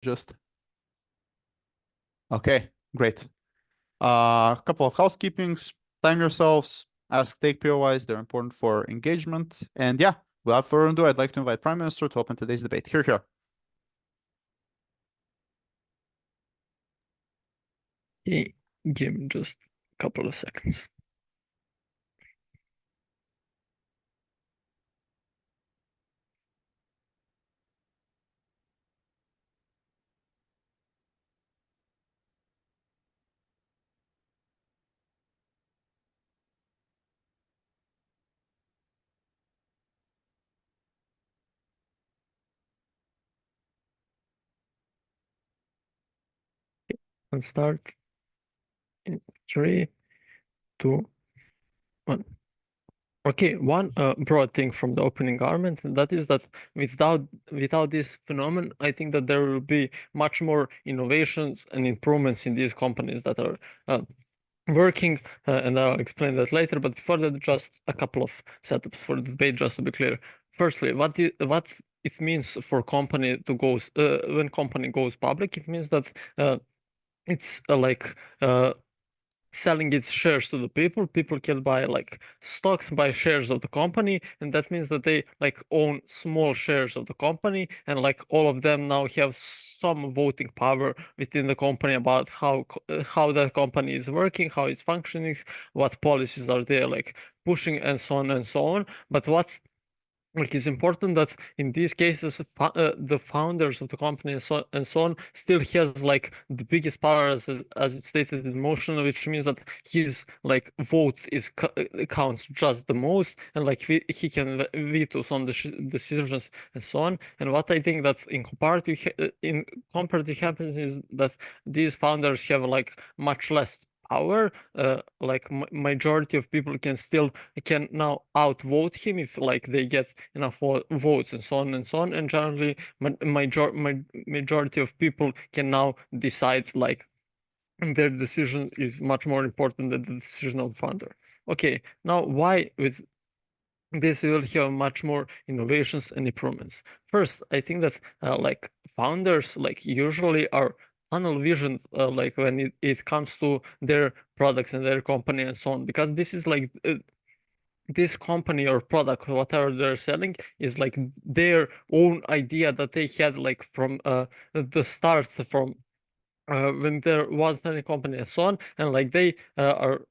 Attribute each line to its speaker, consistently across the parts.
Speaker 1: just. Okay, great. A couple of housekeepings. Time yourselves. Ask take POIs. They're important for engagement. And yeah, without further ado, I'd like to invite Prime Minister to open today's debate. Here.
Speaker 2: Okay, give me just a couple of seconds. And start in 3, 2, 1. Okay, one broad thing from the opening argument, and that is that without this phenomenon, I think that there will be much more innovations and improvements in these companies that are working, and I'll explain that later. But before that, just a couple of setups for the debate, just to be clear. Firstly, what it means for company to go when company goes public, it means that it's like selling its shares to the people. People can buy like stocks, buy shares of the company, and that means that they like own small shares of the company, and like all of them now have some voting power within the company about how that company is working, how it's functioning, what policies are there like pushing, and so on and so on. But what like it's important that in these cases the founders of the company and so on still has like the biggest power as it's stated in motion, which means that his like vote is counts just the most, and like he can veto some decisions and so on. And what I think that in comparative happens is that these founders have like much less power. Like majority of people can now outvote him if like they get enough votes and so on and so on. And generally, majority of people can now decide like their decision is much more important than the decision of the founder. Okay, now why with this we will have much more innovations and improvements. First, I think that like founders like usually are tunnel vision like when it comes to their products and their company and so on, because this is like this company or product, whatever they're selling, is like their own idea that they had like from the start, from when there was any company and so on, and like they are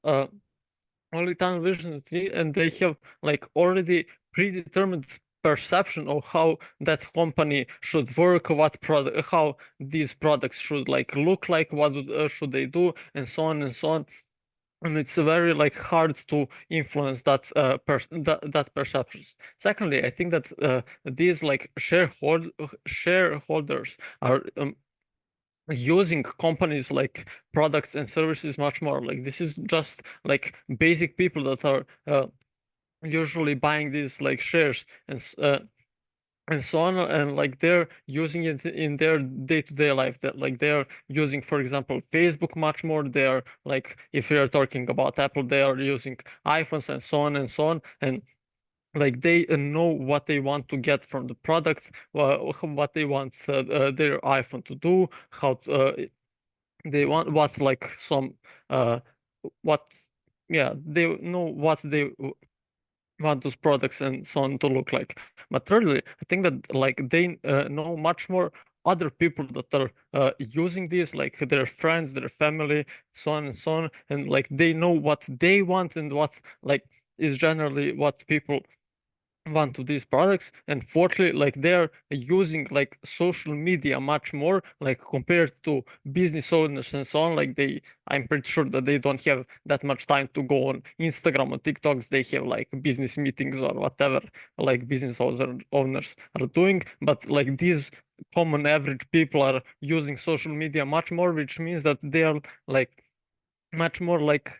Speaker 2: only tunnel vision, and they have like already predetermined perception of how that company should work, what product, how these products should like look like, what should they do, and so on and so on. And it's very like hard to influence that that perceptions. Secondly, I think that these like shareholders are using companies like products and services much more. Like this is just like basic people that are usually buying these like shares and so on, and like they're using it in their day-to-day life. That like they're using, for example, Facebook much more. They're like, if you're talking about Apple, they are using iPhones and so on and so on, and like they know what they want to get from the product, what they want their iPhone to do, how they want what like some what yeah, they know what they want those products and so on to look like. But thirdly, I think that like they know much more other people that are using this, like their friends, their family, so on and so on, and like they know what they want and what like is generally what people one to these products. And fourthly, like they're using like social media much more, like compared to business owners and so on. Like I'm pretty sure that they don't have that much time to go on Instagram or TikToks. They have like business meetings or whatever like business owners are doing. But like these common average people are using social media much more, which means that they are like much more like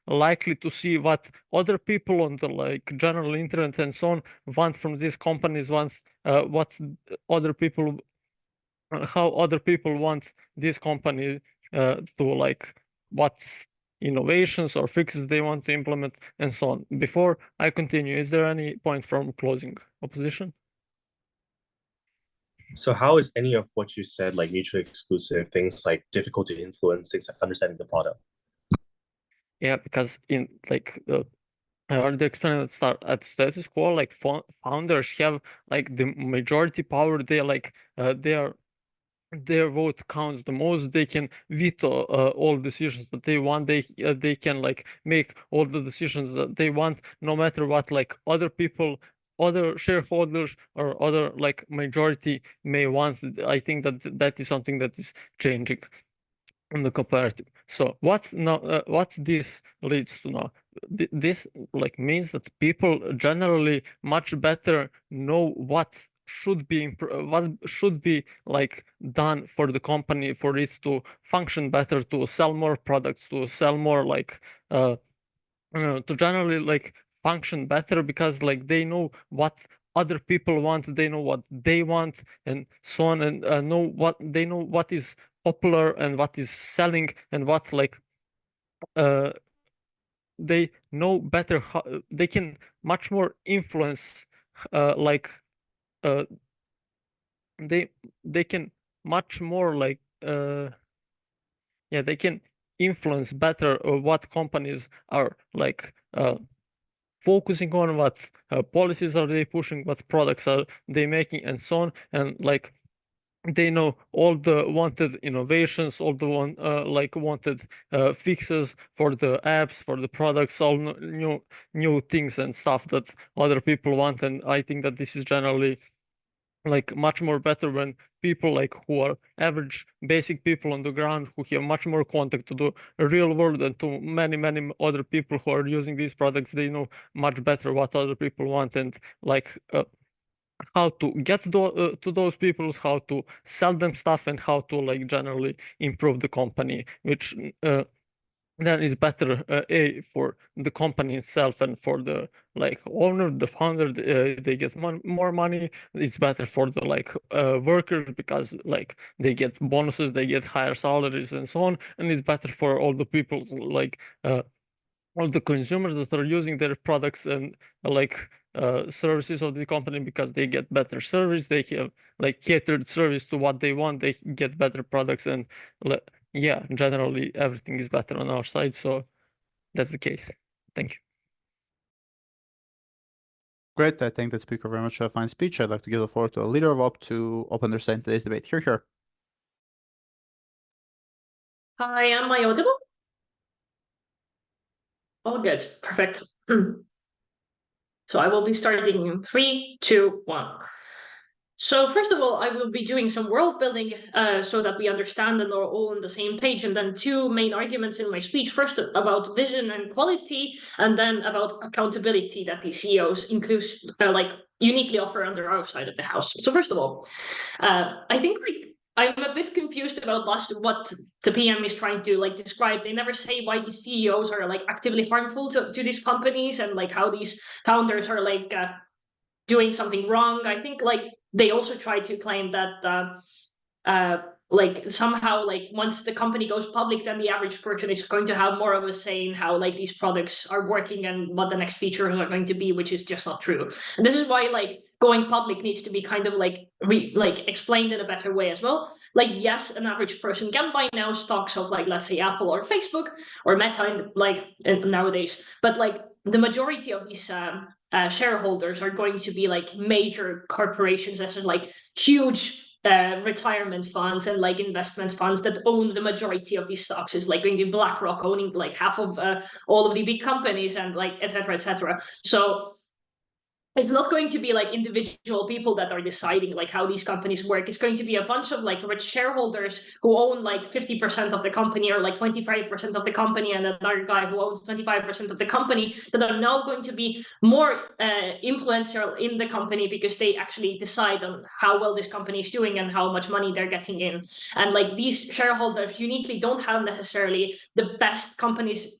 Speaker 2: likely to see what other people on the like general internet and so on want from these companies, want what other people how other people want this company to like what innovations or fixes they want to implement and so on. Before I continue, is there any point from closing opposition?
Speaker 3: So how is any of what you said like mutually exclusive, things like difficult to influence, things like understanding the product?
Speaker 2: Yeah, because in like I already explained at status quo, like founders have like the majority power. They like their vote counts the most. They can veto all decisions that they want. They can like make all the decisions that they want, no matter what like other people, other shareholders or other like majority may want. I think that that is something that is changing on the comparative. So what now? What this leads to now? This like means that people generally much better know what should be like done for the company for it to function better, to sell more products, to sell more like to generally like function better, because like they know what other people want, they know what they want, and so on, and know what is popular and what is selling, and what like uh they know better how they can much more influence like uh they they can much more like yeah, they can influence better what companies are like focusing on, what policies are they pushing, what products are they making, and so on. And like they know all the wanted innovations, all the like wanted fixes for the apps, for the products, all new things and stuff that other people want. And I think that this is generally like much more better when people like who are average basic people on the ground, who have much more contact to the real world and to many other people who are using these products, they know much better what other people want, and like how to get to those people, how to sell them stuff, and how to like generally improve the company, which then is better for the company itself and for the like owner, the founder. They get more money. It's better for the like workers, because like they get bonuses, they get higher salaries, and so on. And it's better for all the people, like all the consumers that are using their products and like services of the company, because they get better service, they have like catered service to what they want, they get better products, and yeah, generally everything is better on our side. So that's the case. Thank you.
Speaker 1: Great. I think that speaker very much a fine speech. I'd like to give the floor to a leader of OP to open their stand today's debate. Here.
Speaker 4: Hi, am I audible? All good. Perfect. So I will be starting in 3, 2, 1. So first of all, I will be doing some world building so that we understand and are all on the same page. And then 2 main arguments in my speech. First about vision and quality, and then about accountability that the CEOs include, like uniquely offer under our side of the house. So first of all, I think I'm a bit confused about what the PM is trying to like describe. They never say why these CEOs are like actively harmful to these companies, and like how these founders are like doing something wrong. I think like they also try to claim that like somehow like once the company goes public, then the average person is going to have more of a say in how like these products are working and what the next features are going to be, which is just not true. And this is why like going public needs to be kind of like explained in a better way as well. Like yes, an average person can buy now stocks of like let's say Apple or Facebook or Meta nowadays, but like the majority of these shareholders are going to be like major corporations that are like huge retirement funds and like investment funds that own the majority of these stocks. Is like going to be BlackRock owning like half of all of the big companies, and like etc. etc. So it's not going to be like individual people that are deciding like how these companies work. It's going to be a bunch of like rich shareholders who own like 50% of the company or like 25% of the company, and another guy who owns 25% of the company, that are now going to be more influential in the company because they actually decide on how well this company is doing and how much money they're getting in. And like these shareholders uniquely don't have necessarily the best companies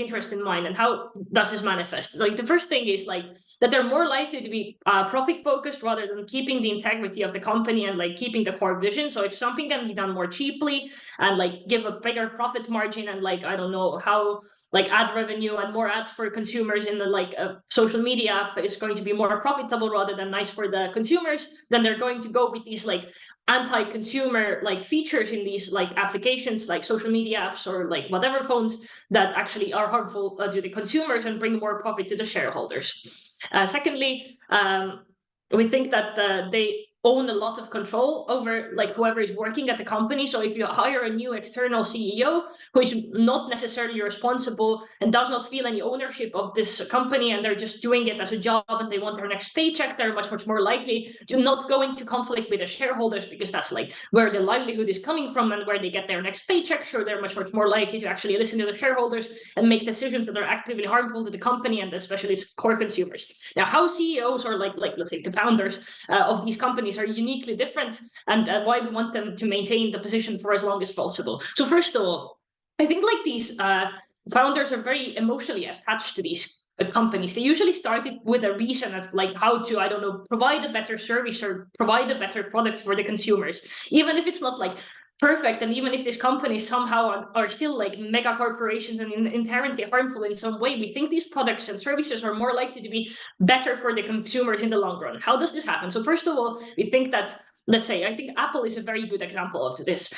Speaker 4: interest in mind. And how does this manifest? Like the first thing is like that they're more likely to be profit focused rather than keeping the integrity of the company and like keeping the core vision. So if something can be done more cheaply and like give a bigger profit margin, and like I don't know how like ad revenue and more ads for consumers in the like social media app is going to be more profitable rather than nice for the consumers, then they're going to go with these like anti-consumer like features in these like applications like social media apps or like whatever phones that actually are harmful to the consumers and bring more profit to the shareholders. Secondly, we think that they own a lot of control over like whoever is working at the company. So if you hire a new external CEO who is not necessarily responsible and does not feel any ownership of this company, and they're just doing it as a job and they want their next paycheck, they're much more likely to not go into conflict with the shareholders, because that's like where the livelihood is coming from and where they get their next paycheck. So they're much more likely to actually listen to the shareholders and make decisions that are actively harmful to the company and especially core consumers. Now, how CEOs or like let's say the founders of these companies are uniquely different, and why we want them to maintain the position for as long as possible. So first of all, I think like these founders are very emotionally attached to these companies. They usually started with a reason of like how to, I don't know, provide a better service or provide a better product for the consumers, even if it's not like perfect, and even if these companies somehow are still like mega corporations and inherently harmful in some way, we think these products and services are more likely to be better for the consumers in the long run. How does this happen? So first of all, we think that, let's say, I think Apple is a very good example of this.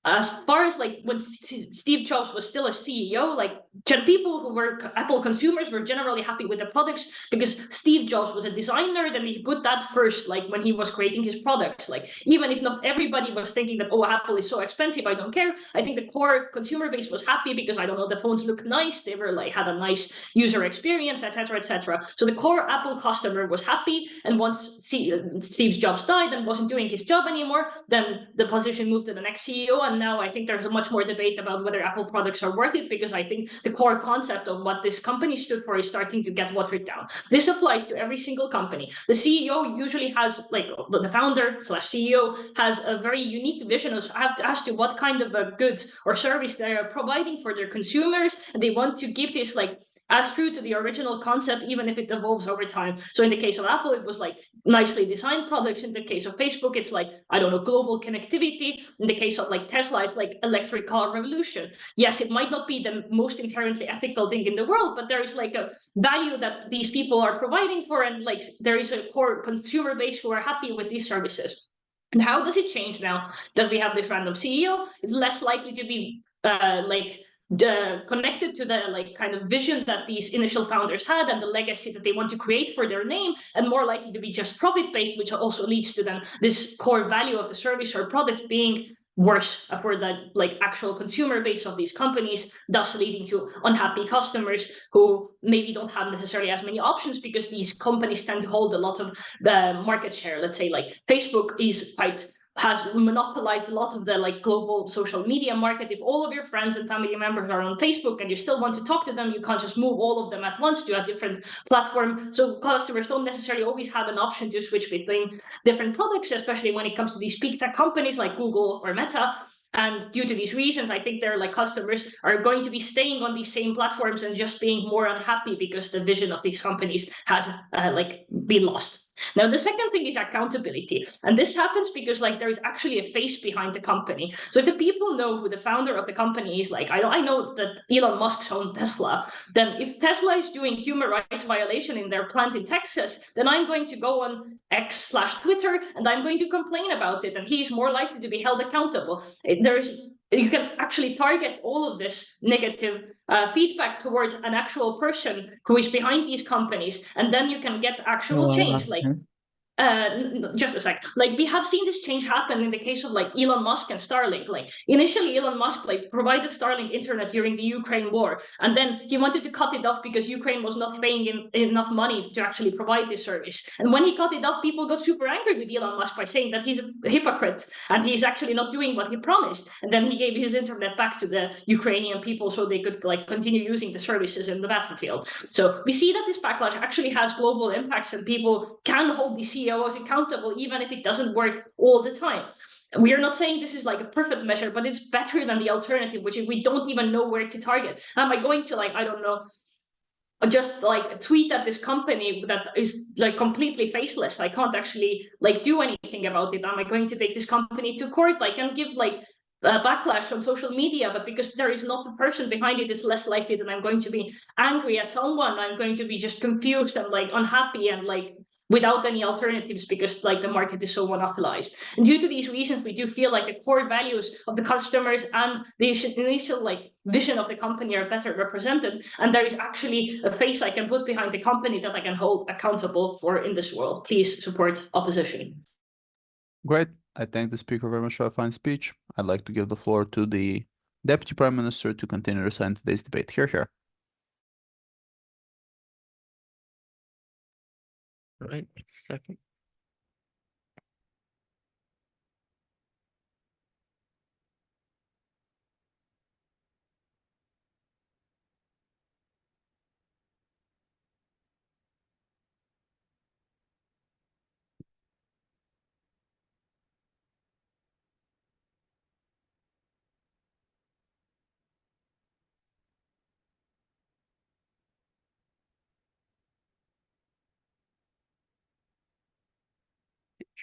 Speaker 4: As far as like when Steve Jobs was still a CEO, like people who were Apple consumers were generally happy with the products because Steve Jobs was a designer. Then he put that first, like when he was creating his products. Like even if not everybody was thinking that, oh, Apple is so expensive, I don't care. I think the core consumer base was happy because, I don't know, the phones look nice. They were like had a nice user experience, etc., etc. So the core Apple customer was happy. And once Steve Jobs died and wasn't doing his job anymore, then the position moved to the next CEO. And now I think there's a much more debate about whether Apple products are worth it, because I think the core concept of what this company stood for is starting to get watered down. This applies to every single company. The CEO usually has, like, the founder / CEO has a very unique vision as to what kind of a good or service they are providing for their consumers, and they want to keep this like as true to the original concept, even if it evolves over time. So in the case of Apple, it was like nicely designed products. In the case of Facebook, it's like, I don't know, global connectivity. In the case of like Tesla, it's like electric car revolution. Yes, it might not be the most inherently ethical thing in the world, but there is like a value that these people are providing for, and like there is a core consumer base who are happy with these services. And how does it change now that we have this random CEO? It's less likely to be connected to the like kind of vision that these initial founders had and the legacy that they want to create for their name, and more likely to be just profit-based, which also leads to then this core value of the service or product being worse for the like actual consumer base of these companies, thus leading to unhappy customers who maybe don't have necessarily as many options because these companies tend to hold a lot of the market share. Let's say like Facebook has monopolized a lot of the like global social media market. If all of your friends and family members are on Facebook and you still want to talk to them, you can't just move all of them at once to a different platform. So customers don't necessarily always have an option to switch between different products, especially when it comes to these big tech companies like Google or Meta. And due to these reasons, I think their like customers are going to be staying on these same platforms and just being more unhappy because the vision of these companies has been lost. Now, the second thing is accountability. And this happens because like there is actually a face behind the company. So if the people know who the founder of the company is, like I know that Elon Musk's owned Tesla, then if Tesla is doing human rights violation in their plant in Texas, then I'm going to go on X/Twitter and I'm going to complain about it. And he's more likely to be held accountable. You can actually target all of this negative feedback towards an actual person who is behind these companies, and then you can get actual change. Like just a sec. Like we have seen this change happen in the case of like Elon Musk and Starlink. Like initially Elon Musk like provided Starlink internet during the Ukraine war, and then he wanted to cut it off because Ukraine was not paying him enough money to actually provide this service. And when he cut it off, people got super angry with Elon Musk by saying that he's a hypocrite and he's actually not doing what he promised. And then he gave his internet back to the Ukrainian people so they could like continue using the services in the battlefield. So we see that this backlash actually has global impacts, and people can hold the CEOs accountable even if it doesn't work all the time. We are not saying this is like a perfect measure, but it's better than the alternative, which is we don't even know where to target. Am I going to like, I don't know, just like tweet at this company that is like completely faceless? I can't actually like do anything about it. Am I going to take this company to court? I can give like backlash on social media, but because there is not a person behind it, it's less likely that I'm going to be angry at someone. I'm going to be just confused and like unhappy and like without any alternatives, because like the market is so monopolized. And due to these reasons, we do feel like the core values of the customers and the initial like vision of the company are better represented, and there is actually a face I can put behind the company that I can hold accountable for in this world. Please support opposition.
Speaker 1: Great. I thank the speaker very much for a fine speech. I'd like to give the floor to the Deputy Prime Minister to continue to sign today's debate. Here.
Speaker 2: Right, second.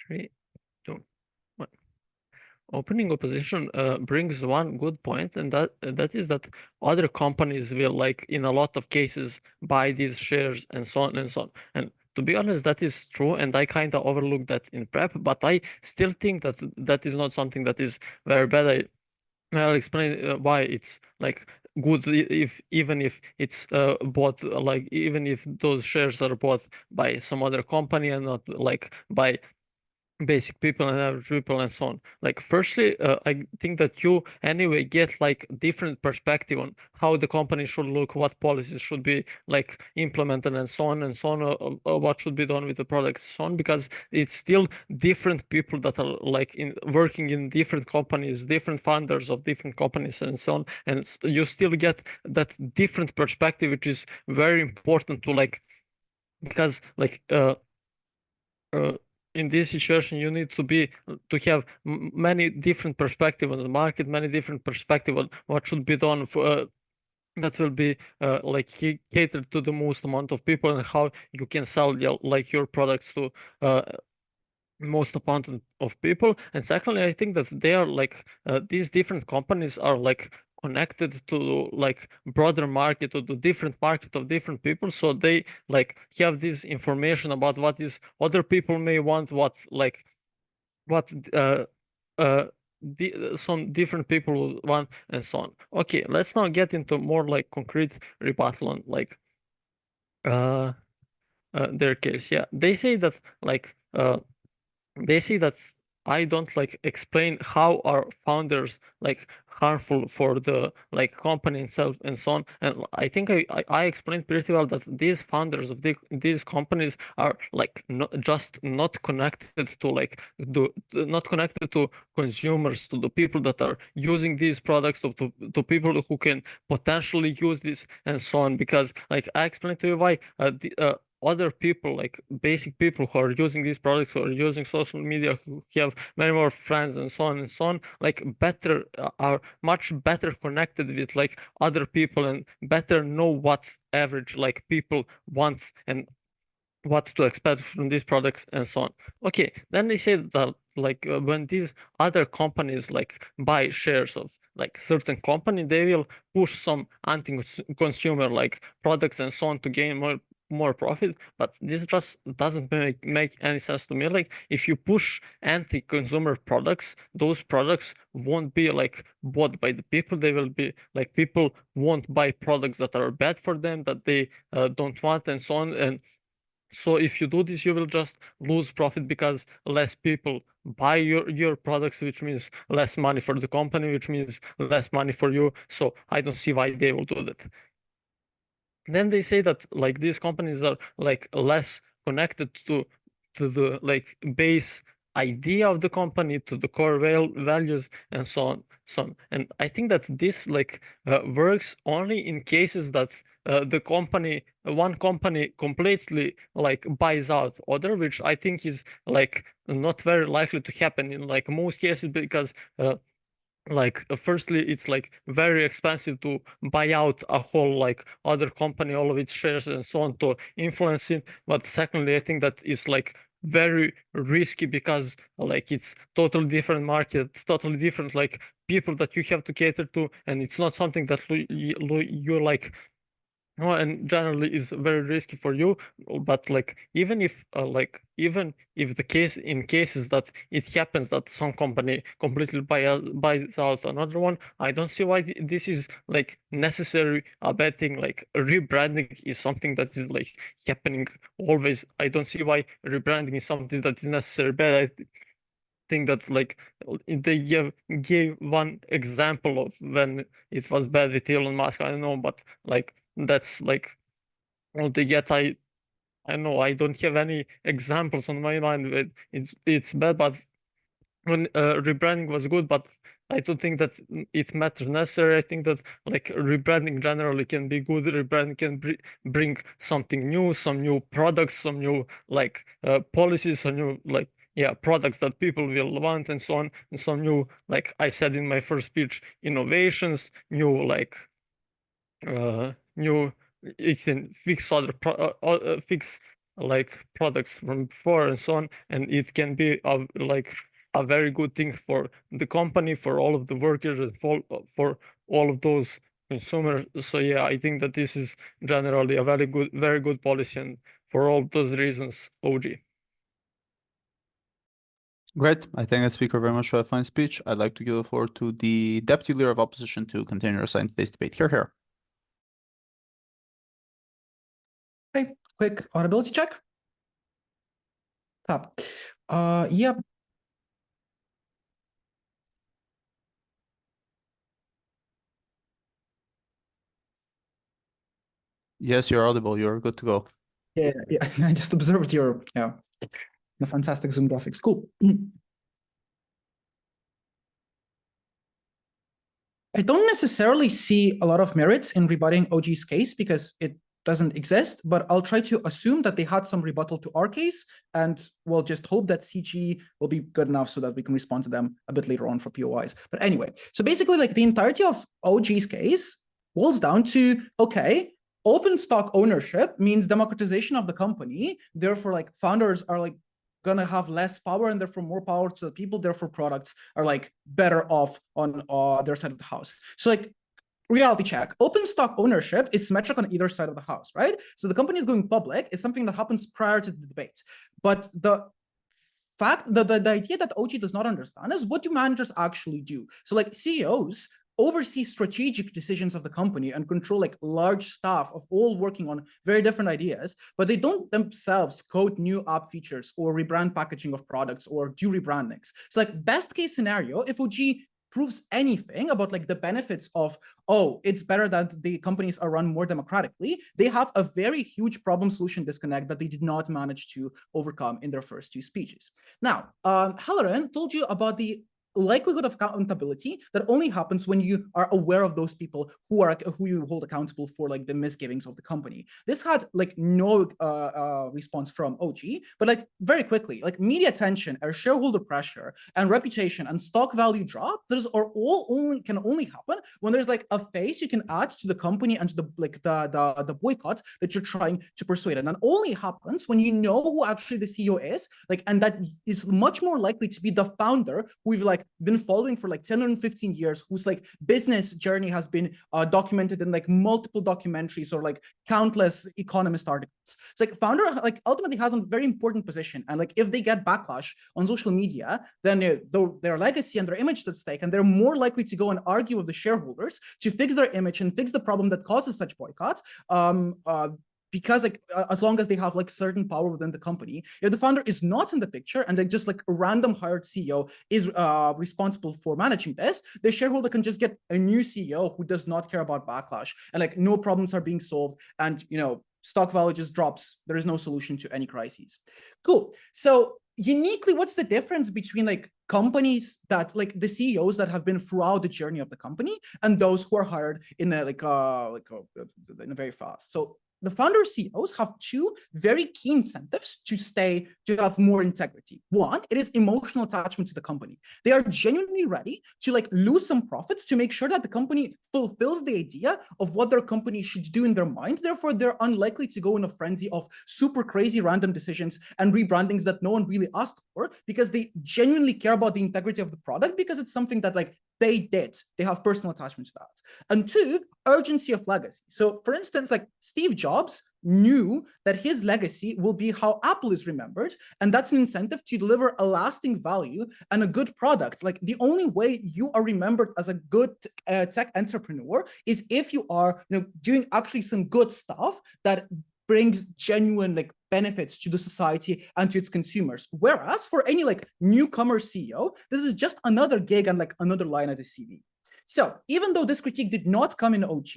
Speaker 2: Three, two, one. Opening opposition brings one good point, and that is that other companies will, like in a lot of cases, buy these shares and so on and so on. And to be honest, that is true, and I kind of overlooked that in prep, but I still think that that is not something that is very bad. I'll explain why it's like good if even if it's bought, like even if those shares are bought by some other company and not like by basic people and average people and so on. Like firstly, I think that you anyway get like different perspective on how the company should look, what policies should be like implemented and so on and so on, what should be done with the products and so on, because it's still different people that are like working in different companies, different founders of different companies and so on, and you still get that different perspective, which is very important to like, because like in this situation you need to have many different perspective on the market, many different perspective on what should be done for that will be like catered to the most amount of people, and how you can sell like your products to most amount of people. And secondly, I think that they are like these different companies are like connected to like broader market, to the different market of different people, so they like have this information about what is other people may want, what like what some different people want and so on. Okay, let's now get into more like concrete rebuttal on like their case. Yeah, they say that like they see that I don't like explain how are founders like harmful for the like company itself and so on. And I think I explained pretty well that these founders of these companies are like not connected to like not connected to consumers, to the people that are using these products, to people who can potentially use this and so on. Because like I explained to you why other people, like basic people who are using these products, who are using social media, who have many more friends and so on, like better are much better connected with like other people and better know what average like people want and what to expect from these products and so on. Okay, then they say that like when these other companies like buy shares of like certain company, they will push some anti-consumer like products and so on to gain more profit. But this just doesn't make any sense to me. Like if you push anti-consumer products, those products won't be like bought by the people. They will be like people won't buy products that are bad for them, that they don't want and so on. And so if you do this, you will just lose profit because less people buy your products, which means less money for the company, which means less money for you. So I don't see why they will do that. Then they say that like these companies are like less connected to the like base idea of the company, to the core values and so on. And I think that this like works only in cases that one company completely like buys out other, which I think is like not very likely to happen in like most cases, because like firstly it's like very expensive to buy out a whole like other company, all of its shares and so on, to influence it. But secondly, I think that it's like very risky because like it's totally different market, totally different like people that you have to cater to, and it's not something that you like. No, and generally is very risky for you. But like even if the case in cases that it happens that some company completely buys out another one, I don't see why this is like necessary a bad thing. Like rebranding is something that is like happening always. I don't see why rebranding is something that is necessary bad. I think that like they gave one example of when it was bad with Elon Musk. I don't know, but like that's like yet I know I don't have any examples on my mind that it's bad, but when rebranding was good, but I don't think that it matters necessarily. I think that like rebranding generally can be good. Rebranding can bring something new, some new products, some new like policies, some new like products that people will want, and so on, and some new, like I said in my first speech, innovations, new like new, it can fix other fix like products from before and so on, and it can be like a very good thing for the company, for all of the workers, and for all of those consumers. So yeah, I think that this is generally a very good policy, and for all those reasons, OG.
Speaker 1: Great. I thank the speaker very much for a fine speech. I'd like to give the floor to the Deputy Leader of Opposition to continue our side today's debate. Here.
Speaker 5: Okay, quick audibility check. Top. Yep.
Speaker 1: Yes, you're audible. You're good to go.
Speaker 5: Yeah. I just observed your the fantastic Zoom graphics. Cool. I don't necessarily see a lot of merits in rebutting OG's case because it doesn't exist, but I'll try to assume that they had some rebuttal to our case, and we'll just hope that CG will be good enough so that we can respond to them a bit later on for POIs. But anyway, so basically like the entirety of OG's case boils down to, okay, open stock ownership means democratization of the company. Therefore, like founders are like gonna have less power and therefore more power to the people. Therefore, products are like better off on their side of the house. So like reality check, open stock ownership is symmetric on either side of the house, right? So the company is going public is something that happens prior to the debate. But the fact that the idea that OG does not understand is what do managers actually do? So like CEOs oversee strategic decisions of the company and control like large staff of all working on very different ideas, but they don't themselves code new app features or rebrand packaging of products or do rebrandings. So like best case scenario, if OG proves anything about like the benefits of, oh, it's better that the companies are run more democratically, they have a very huge problem solution disconnect that they did not manage to overcome in their first two speeches. Now, Halloran told you about the likelihood of accountability that only happens when you are aware of those people who you hold accountable for like the misgivings of the company. This had like no response from OG, but like very quickly, like media attention, shareholder pressure, and reputation and stock value drop, those are all can only happen when there's like a face you can add to the company and to the boycott that you're trying to persuade. And that only happens when you know who actually the CEO is, like, and that is much more likely to be the founder who we've like been following for like 10 or 15 years, whose like business journey has been documented in like multiple documentaries or like countless economist articles. So like founder like ultimately has a very important position, and like if they get backlash on social media, then their legacy and their image is at stake, and they're more likely to go and argue with the shareholders to fix their image and fix the problem that causes such boycott. Because like as long as they have like certain power within the company, if the founder is not in the picture and like just like a random hired CEO is responsible for managing this, the shareholder can just get a new CEO who does not care about backlash, and like no problems are being solved, and stock value just drops. There is no solution to any crises. Cool. So uniquely, what's the difference between like companies that like the CEOs that have been throughout the journey of the company and those who are hired in a very fast? So the founder CEOs have two very key incentives to have more integrity. One, it is emotional attachment to the company. They are genuinely ready to like lose some profits to make sure that the company fulfills the idea of what their company should do in their mind. Therefore, they're unlikely to go in a frenzy of super crazy random decisions and rebrandings that no one really asked for, because they genuinely care about the integrity of the product, because it's something that like they did. They have personal attachment to that. And two, urgency of legacy. So for instance, like Steve Jobs knew that his legacy will be how Apple is remembered, and that's an incentive to deliver a lasting value and a good product. Like the only way you are remembered as a good tech entrepreneur is if you are, you know, doing actually some good stuff that brings genuine like benefits to the society and to its consumers. Whereas for any like newcomer CEO, this is just another gig and like another line at the CV. So even though this critique did not come in OG,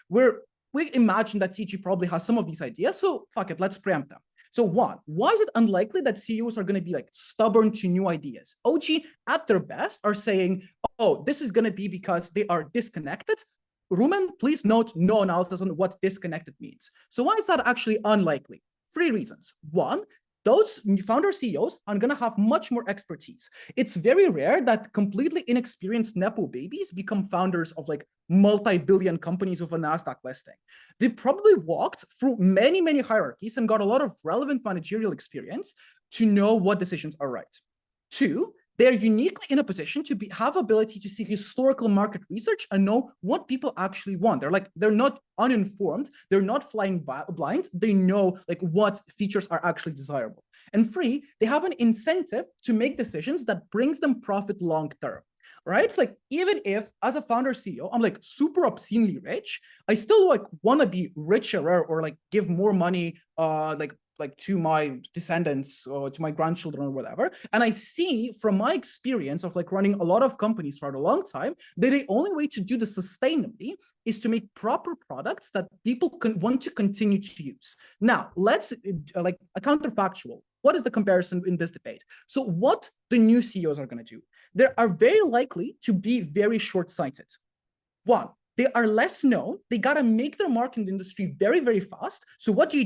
Speaker 5: we imagine that CG probably has some of these ideas. So fuck it, let's preempt them. So one, why is it unlikely that CEOs are going to be like stubborn to new ideas? OG at their best are saying, oh, this is going to be because they are disconnected. Rumen, please note no analysis on what disconnected means. So why is that actually unlikely? 3 reasons. One, those founder CEOs are going to have much more expertise. It's very rare that completely inexperienced Nepo babies become founders of like multi-billion companies with a NASDAQ listing. They probably walked through many, many hierarchies and got a lot of relevant managerial experience to know what decisions are right. 2, they're uniquely in a position to have ability to see historical market research and know what people actually want. They're not uninformed. They're not flying blind. They know like what features are actually desirable. And 3, they have an incentive to make decisions that brings them profit long term. Right? It's like, even if as a founder CEO, I'm like super obscenely rich, I still like want to be richer or like give more money, like to my descendants or to my grandchildren or whatever. And I see from my experience of like running a lot of companies for a long time, that the only way to do this sustainably is to make proper products that people can want to continue to use. Now, let's like a counterfactual. What is the comparison in this debate? So what the new CEOs are going to do? They are very likely to be very short-sighted. One, they are less known. They got to make their mark in the industry very, very fast. So what do?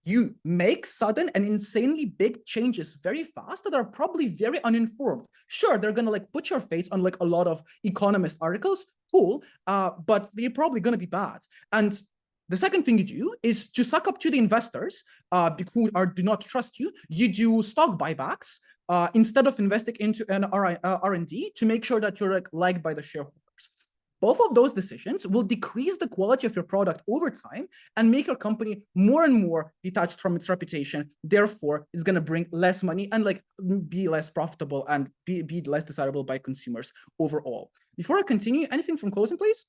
Speaker 5: You make sudden and insanely big changes very fast that are probably very uninformed. Sure, they're gonna like put your face on like a lot of economist articles, cool, but they're probably gonna be bad. And the second thing you do is to suck up to the investors who do not trust you. You do stock buybacks instead of investing into an R&D to make sure that you're like liked by the shareholders. Both of those decisions will decrease the quality of your product over time and make your company more and more detached from its reputation. Therefore, it's going to bring less money and like be less profitable and be less desirable by consumers overall. Before I continue, anything from closing, please?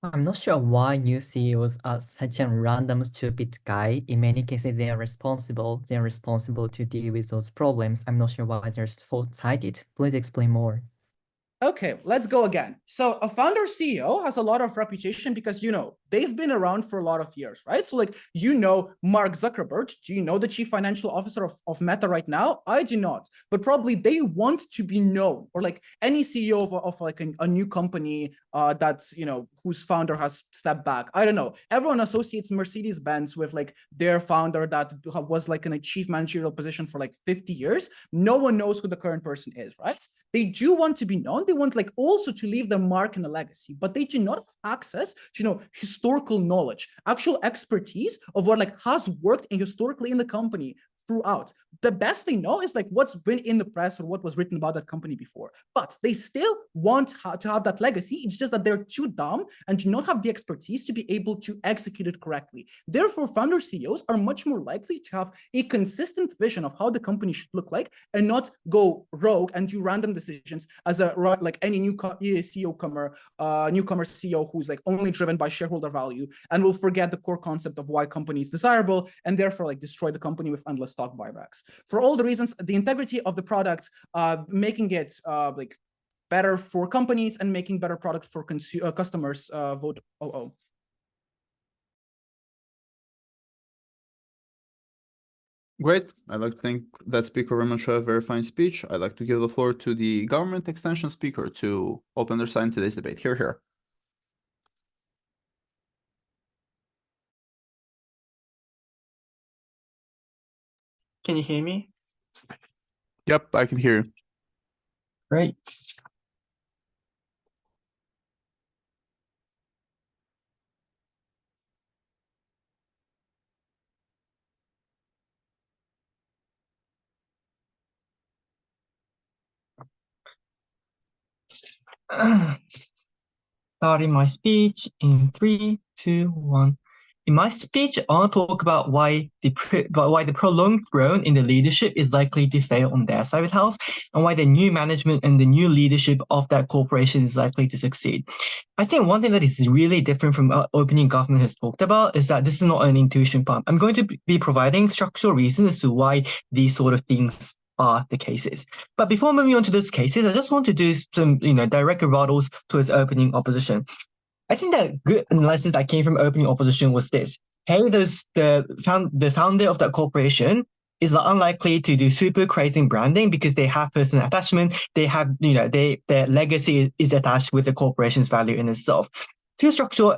Speaker 6: I'm not sure why new CEOs are such a random, stupid guy. In many cases, they are responsible. They are responsible to deal with those problems. I'm not sure why they're so excited. Please explain more.
Speaker 5: Okay, let's go again. So a founder CEO has a lot of reputation because, you know, they've been around for a lot of years, right? So like, you know, Mark Zuckerberg, do you know the chief financial officer of Meta right now? I do not, but probably they want to be known, or like any CEO of like a new company that's, you know, whose founder has stepped back. I don't know. Everyone associates Mercedes-Benz with like their founder that was like in a chief managerial position for like 50 years. No one knows who the current person is, right? They do want to be known. They want like also to leave their mark and a legacy, but they do not have access to, you know, historical knowledge, actual expertise of what like has worked historically in the company throughout. The best they know is like what's been in the press or what was written about that company before, but they still want to have that legacy. It's just that they're too dumb and do not have the expertise to be able to execute it correctly. Therefore, founder CEOs are much more likely to have a consistent vision of how the company should look like and not go rogue and do random decisions as a like any new newcomer CEO who's like only driven by shareholder value and will forget the core concept of why company is desirable and therefore like destroy the company with endless stock buybacks. For all the reasons, the integrity of the product, making it like better for companies and making better product for customers, vote OO.
Speaker 1: Great. I'd like to thank that speaker very much for a very fine speech. I'd like to give the floor to the government extension speaker to open their side in today's debate. Here.
Speaker 7: Can you hear me?
Speaker 1: Yep, I can hear you.
Speaker 7: Great. Starting my speech in 3, 2, 1. In my speech, I want to talk about why the prolonged growth in the leadership is likely to fail on their side of the house, and why the new management and the new leadership of that corporation is likely to succeed. I think one thing that is really different from what opening government has talked about is that this is not an intuition pump. I'm going to be providing structural reasons as to why these sort of things are the cases. But before moving on to those cases, I just want to do some, direct rebuttals towards opening opposition. I think that good analysis that came from opening opposition was this: hey, the founder of that corporation is unlikely to do super crazy branding because they have personal attachment. They have, their legacy is attached with the corporation's value in itself. Two structural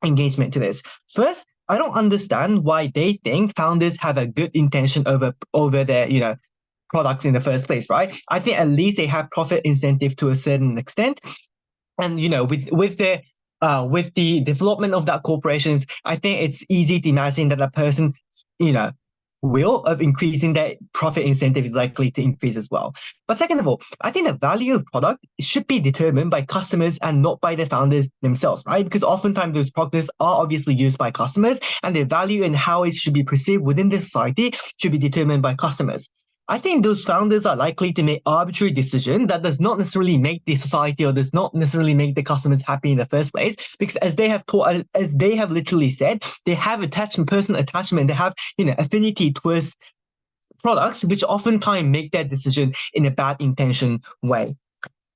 Speaker 7: engagement to this. First, I don't understand why they think founders have a good intention over their, products in the first place, right? I think at least they have profit incentive to a certain extent. And, with the development of that corporations, I think it's easy to imagine that a person, will of increasing their profit incentive is likely to increase as well. But second of all, I think the value of product should be determined by customers and not by the founders themselves, right? Because oftentimes those products are obviously used by customers, and their value and how it should be perceived within the society should be determined by customers. I think those founders are likely to make arbitrary decisions that does not necessarily make the society or does not necessarily make the customers happy in the first place, because as they have literally said, they have personal attachment, they have, affinity towards products, which oftentimes make that decision in a bad intention way.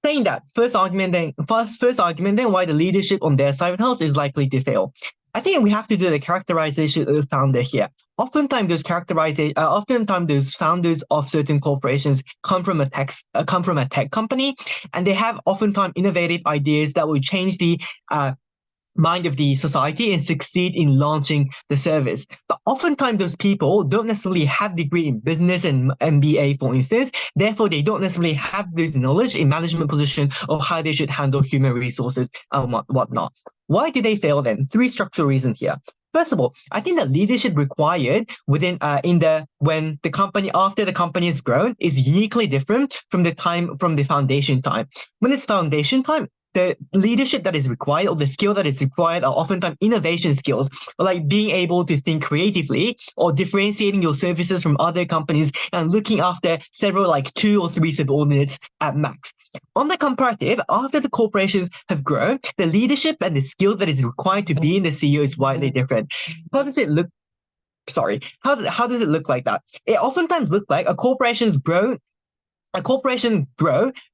Speaker 7: Saying that, first argument then why the leadership on their side of the house is likely to fail. I think we have to do the characterization of the founder here. Oftentimes those founders of certain corporations come from a tech company, and they have oftentimes innovative ideas that will change the mind of the society and succeed in launching the service. But oftentimes those people don't necessarily have degree in business and MBA, for instance. Therefore, they don't necessarily have this knowledge in management position of how they should handle human resources and whatnot. Why do they fail then? Three structural reasons here. First of all, I think the leadership required after the company has grown is uniquely different from the foundation time. When it's foundation time, the leadership that is required or the skill that is required are oftentimes innovation skills, like being able to think creatively or differentiating your services from other companies and looking after several, like 2 or 3 subordinates at max. On the comparative, after the corporations have grown, the leadership and the skill that is required to be in the CEO is widely different. How does it look? How does it look like that? It oftentimes looks like a corporation grow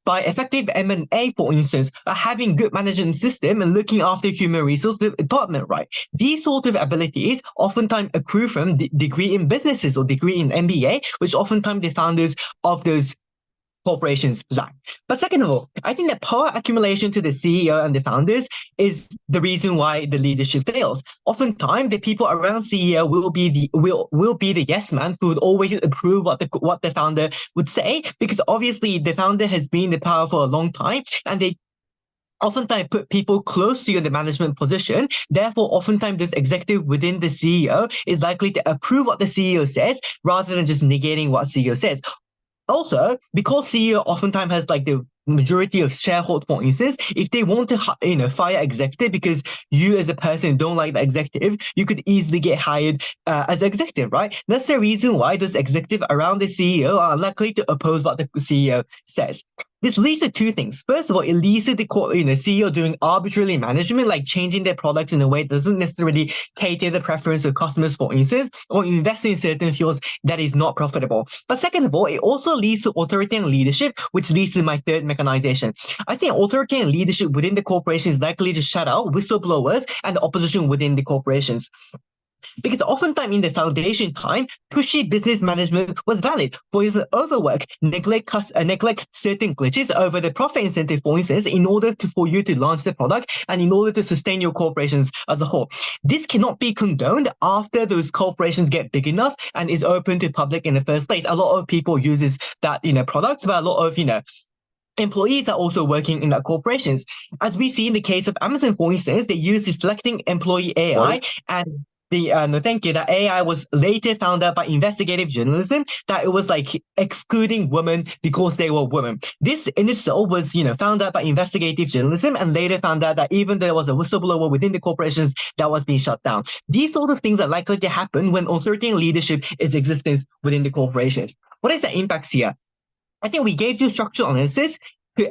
Speaker 7: by effective M&A, for instance, having good management system and looking after human resource department, right? These sort of abilities oftentimes accrue from degree in businesses or degree in MBA, which oftentimes the founders of those corporations lack. But second of all, I think that power accumulation to the CEO and the founders is the reason why the leadership fails. Oftentimes, the people around CEO will be the yes man who would always approve what the founder would say, because obviously the founder has been in the power for a long time, and they oftentimes put people close to you in the management position. Therefore, oftentimes this executive within the CEO is likely to approve what the CEO says rather than just negating what CEO says. Also, because CEO oftentimes has like the majority of shareholders, for instance, if they want to fire executive because you as a person don't like the executive, you could easily get hired as executive, right? That's the reason why those executives around the CEO are likely to oppose what the CEO says. This leads to two things. First of all, it leads to the CEO doing arbitrary management, like changing their products in a way that doesn't necessarily cater the preference of customers, for instance, or investing in certain fields that is not profitable. But second of all, it also leads to authoritarian leadership, which leads to my third mechanization. I think authoritarian leadership within the corporation is likely to shut out whistleblowers and the opposition within the corporations. Because oftentimes in the foundation time, pushy business management was valid. For instance, overwork, neglect certain glitches over the profit incentive, for instance, in order for you to launch the product and in order to sustain your corporations as a whole. This cannot be condoned after those corporations get big enough and is open to public in the first place. A lot of people uses that, products, but a lot of, employees are also working in that corporations. As we see in the case of Amazon, for instance, they use reflecting employee AI and that AI was later found out by investigative journalism that it was like excluding women because they were women. This in itself was, found out by investigative journalism and later found out that even there was a whistleblower within the corporations that was being shut down. These sort of things are likely to happen when uncertain leadership is existence within the corporations. What is the impacts here? I think we gave you structural analysis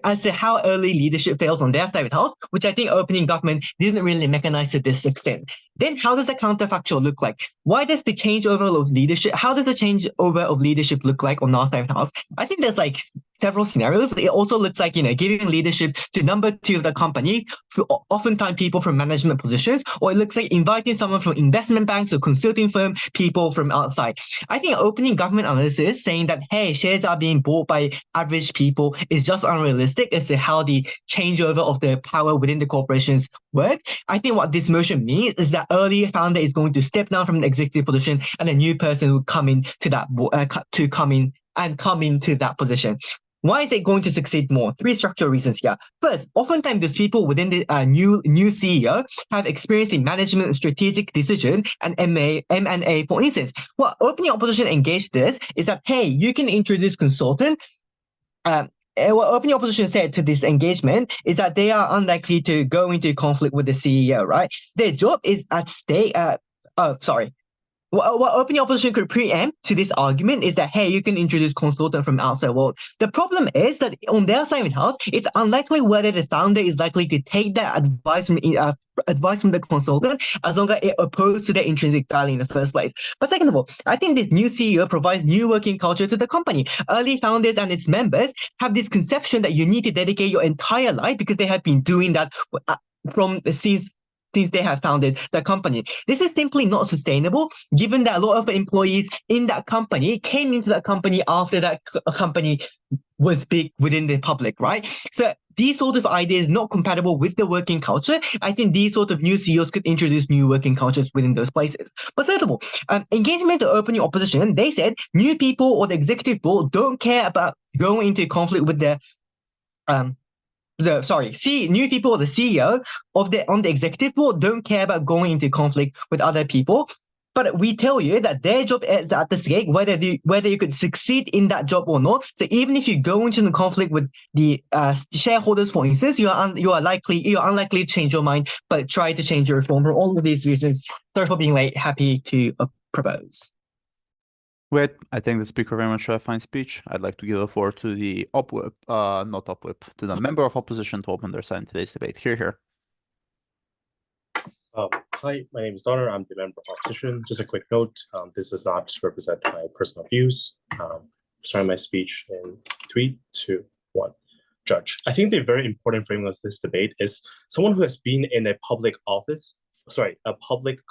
Speaker 7: as to how early leadership fails on their side of the house, which I think opening government didn't really mechanize to this extent. Then how does the counterfactual look like? Why does the changeover of leadership, how does the changeover of leadership look like on our side of the house? I think there's like several scenarios. It also looks like, giving leadership to number 2 of the company, oftentimes people from management positions, or it looks like inviting someone from investment banks or consulting firm, people from outside. I think opening government analysis saying that, hey, shares are being bought by average people is just unrealistic as to how the changeover of the power within the corporations work. I think what this motion means is that early founder is going to step down from an executive position and a new person will come into that come into that position. Why is it going to succeed more? 3 structural reasons here. First, oftentimes those people within the new CEO have experience in management and strategic decision and M&A, for instance. What opening opposition engaged this is that, hey, you can introduce consultant. What opening opposition said to this engagement is that they are unlikely to go into conflict with the CEO, right? Their job is at stake. What opening opposition could preempt to this argument is that, hey, you can introduce consultant from outside world. The problem is that on their side of the house, it's unlikely whether the founder is likely to take that advice from the consultant as long as it opposed to their intrinsic value in the first place. But second of all, I think this new CEO provides new working culture to the company. Early founders and its members have this conception that you need to dedicate your entire life because they have been doing that since they have founded the company. This is simply not sustainable, given that a lot of employees in that company came into that company after that company was big within the public, right? So these sort of ideas not compatible with the working culture. I think these sort of new CEOs could introduce new working cultures within those places. But third of all, engagement or opening opposition, they said new people or the executive board don't care about going into conflict with the new people, the CEO on the executive board don't care about going into conflict with other people. But we tell you that their job is at the stake, whether you could succeed in that job or not. So even if you go into the conflict with the shareholders, for instance, you're unlikely to change your mind, but try to change your reform for all of these reasons. Sorry for being late. Happy to propose.
Speaker 1: Wait, I thank the speaker very much for a fine speech. I'd like to give the floor to the to the member of opposition to open their side in today's debate. Here.
Speaker 3: Hi, my name is Donner. I'm the member of opposition. Just a quick note, this does not represent my personal views. Starting my speech in 3, 2, 1. Judge. I think the very important frame of this debate is someone who has been in a public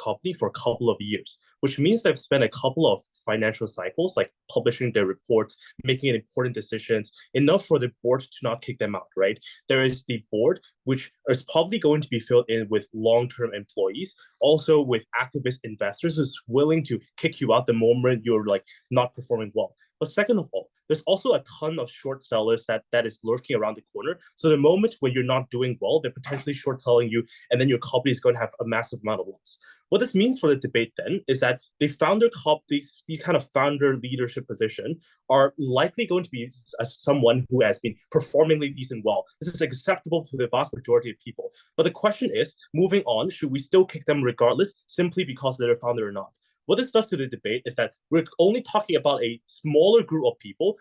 Speaker 3: company for a couple of years, which means they've spent a couple of financial cycles, like publishing their reports, making important decisions, enough for the board to not kick them out, right? There is the board, which is probably going to be filled in with long-term employees, also with activist investors who's willing to kick you out the moment you're like not performing well. But second of all, there's also a ton of short sellers that is lurking around the corner. So the moment when you're not doing well, they're potentially short selling you, and then your company is going to have a massive amount of loss. What this means for the debate then is that the these kind of founder leadership position are likely going to be someone who has been performing decent well. This is acceptable to the vast majority of people. But the question is, moving on, should we still kick them regardless, simply because they're a founder or not? What this does to the debate is that we're only talking about a smaller group of people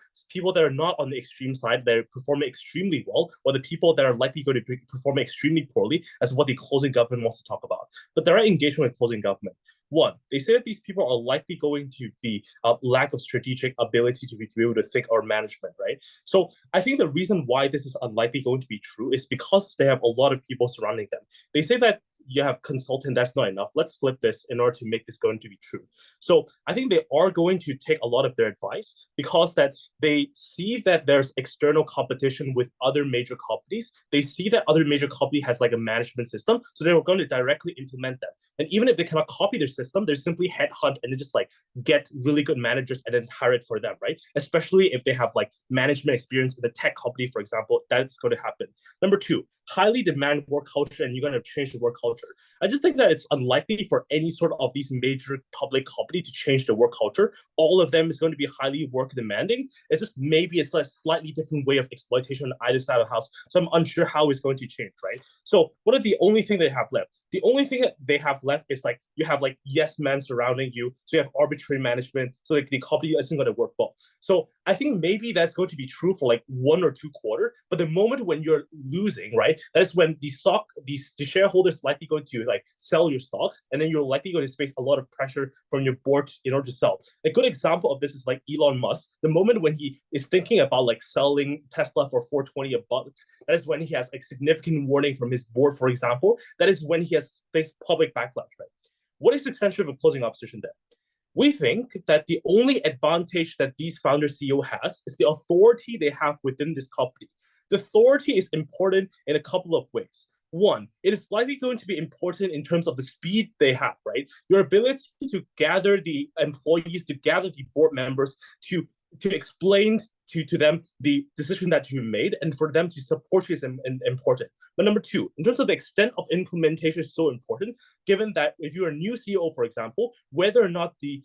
Speaker 3: that are not on the extreme side, that are performing extremely well, or the people that are likely going to be performing extremely poorly, as what the closing government wants to talk about. But there are engagement with closing government. One, they say that these people are likely going to be a lack of strategic ability to be able to think or management, right? So I think the reason why this is unlikely going to be true is because they have a lot of people surrounding them. They say that you have consultant, that's not enough. Let's flip this in order to make this going to be true. So I think they are going to take a lot of their advice because that they see that there's external competition with other major companies. They see that other major company has like a management system, so they're going to directly implement them. And even if they cannot copy their system, they simply headhunt and then just like get really good managers and then hire it for them, right? Especially if they have like management experience in the tech company, for example, that's going to happen. Number two, highly demand work culture, and you're going to change the work culture. I just think that it's unlikely for any sort of these major public company to change the work culture. All of them is going to be highly work demanding. It's just maybe it's a slightly different way of exploitation on either side of the house. So I'm unsure how it's going to change, right? So what are the only thing they have left? The only thing that they have left is like you have like yes men surrounding you, so you have arbitrary management, so like the company isn't going to work well. So I think maybe that's going to be true for like 1 or 2 quarters, but the moment when you're losing, right, that's when the shareholders likely going to like sell your stocks, and then you're likely going to face a lot of pressure from your board in order to sell. A good example of this is like Elon Musk. The moment when he is thinking about like selling Tesla for $420, that is when he has a significant warning from his board, for example. That is when he has faced public backlash, right? What is the extension of a closing opposition there? We think that the only advantage that these founder CEO has is the authority they have within this company. The authority is important in a couple of ways. One, it is likely going to be important in terms of the speed they have, right? Your ability to gather the employees, to gather the board members, to explain to them the decision that you made, and for them to support you is important. But number two, in terms of the extent of implementation is so important, given that if you're a new CEO, for example, whether or not the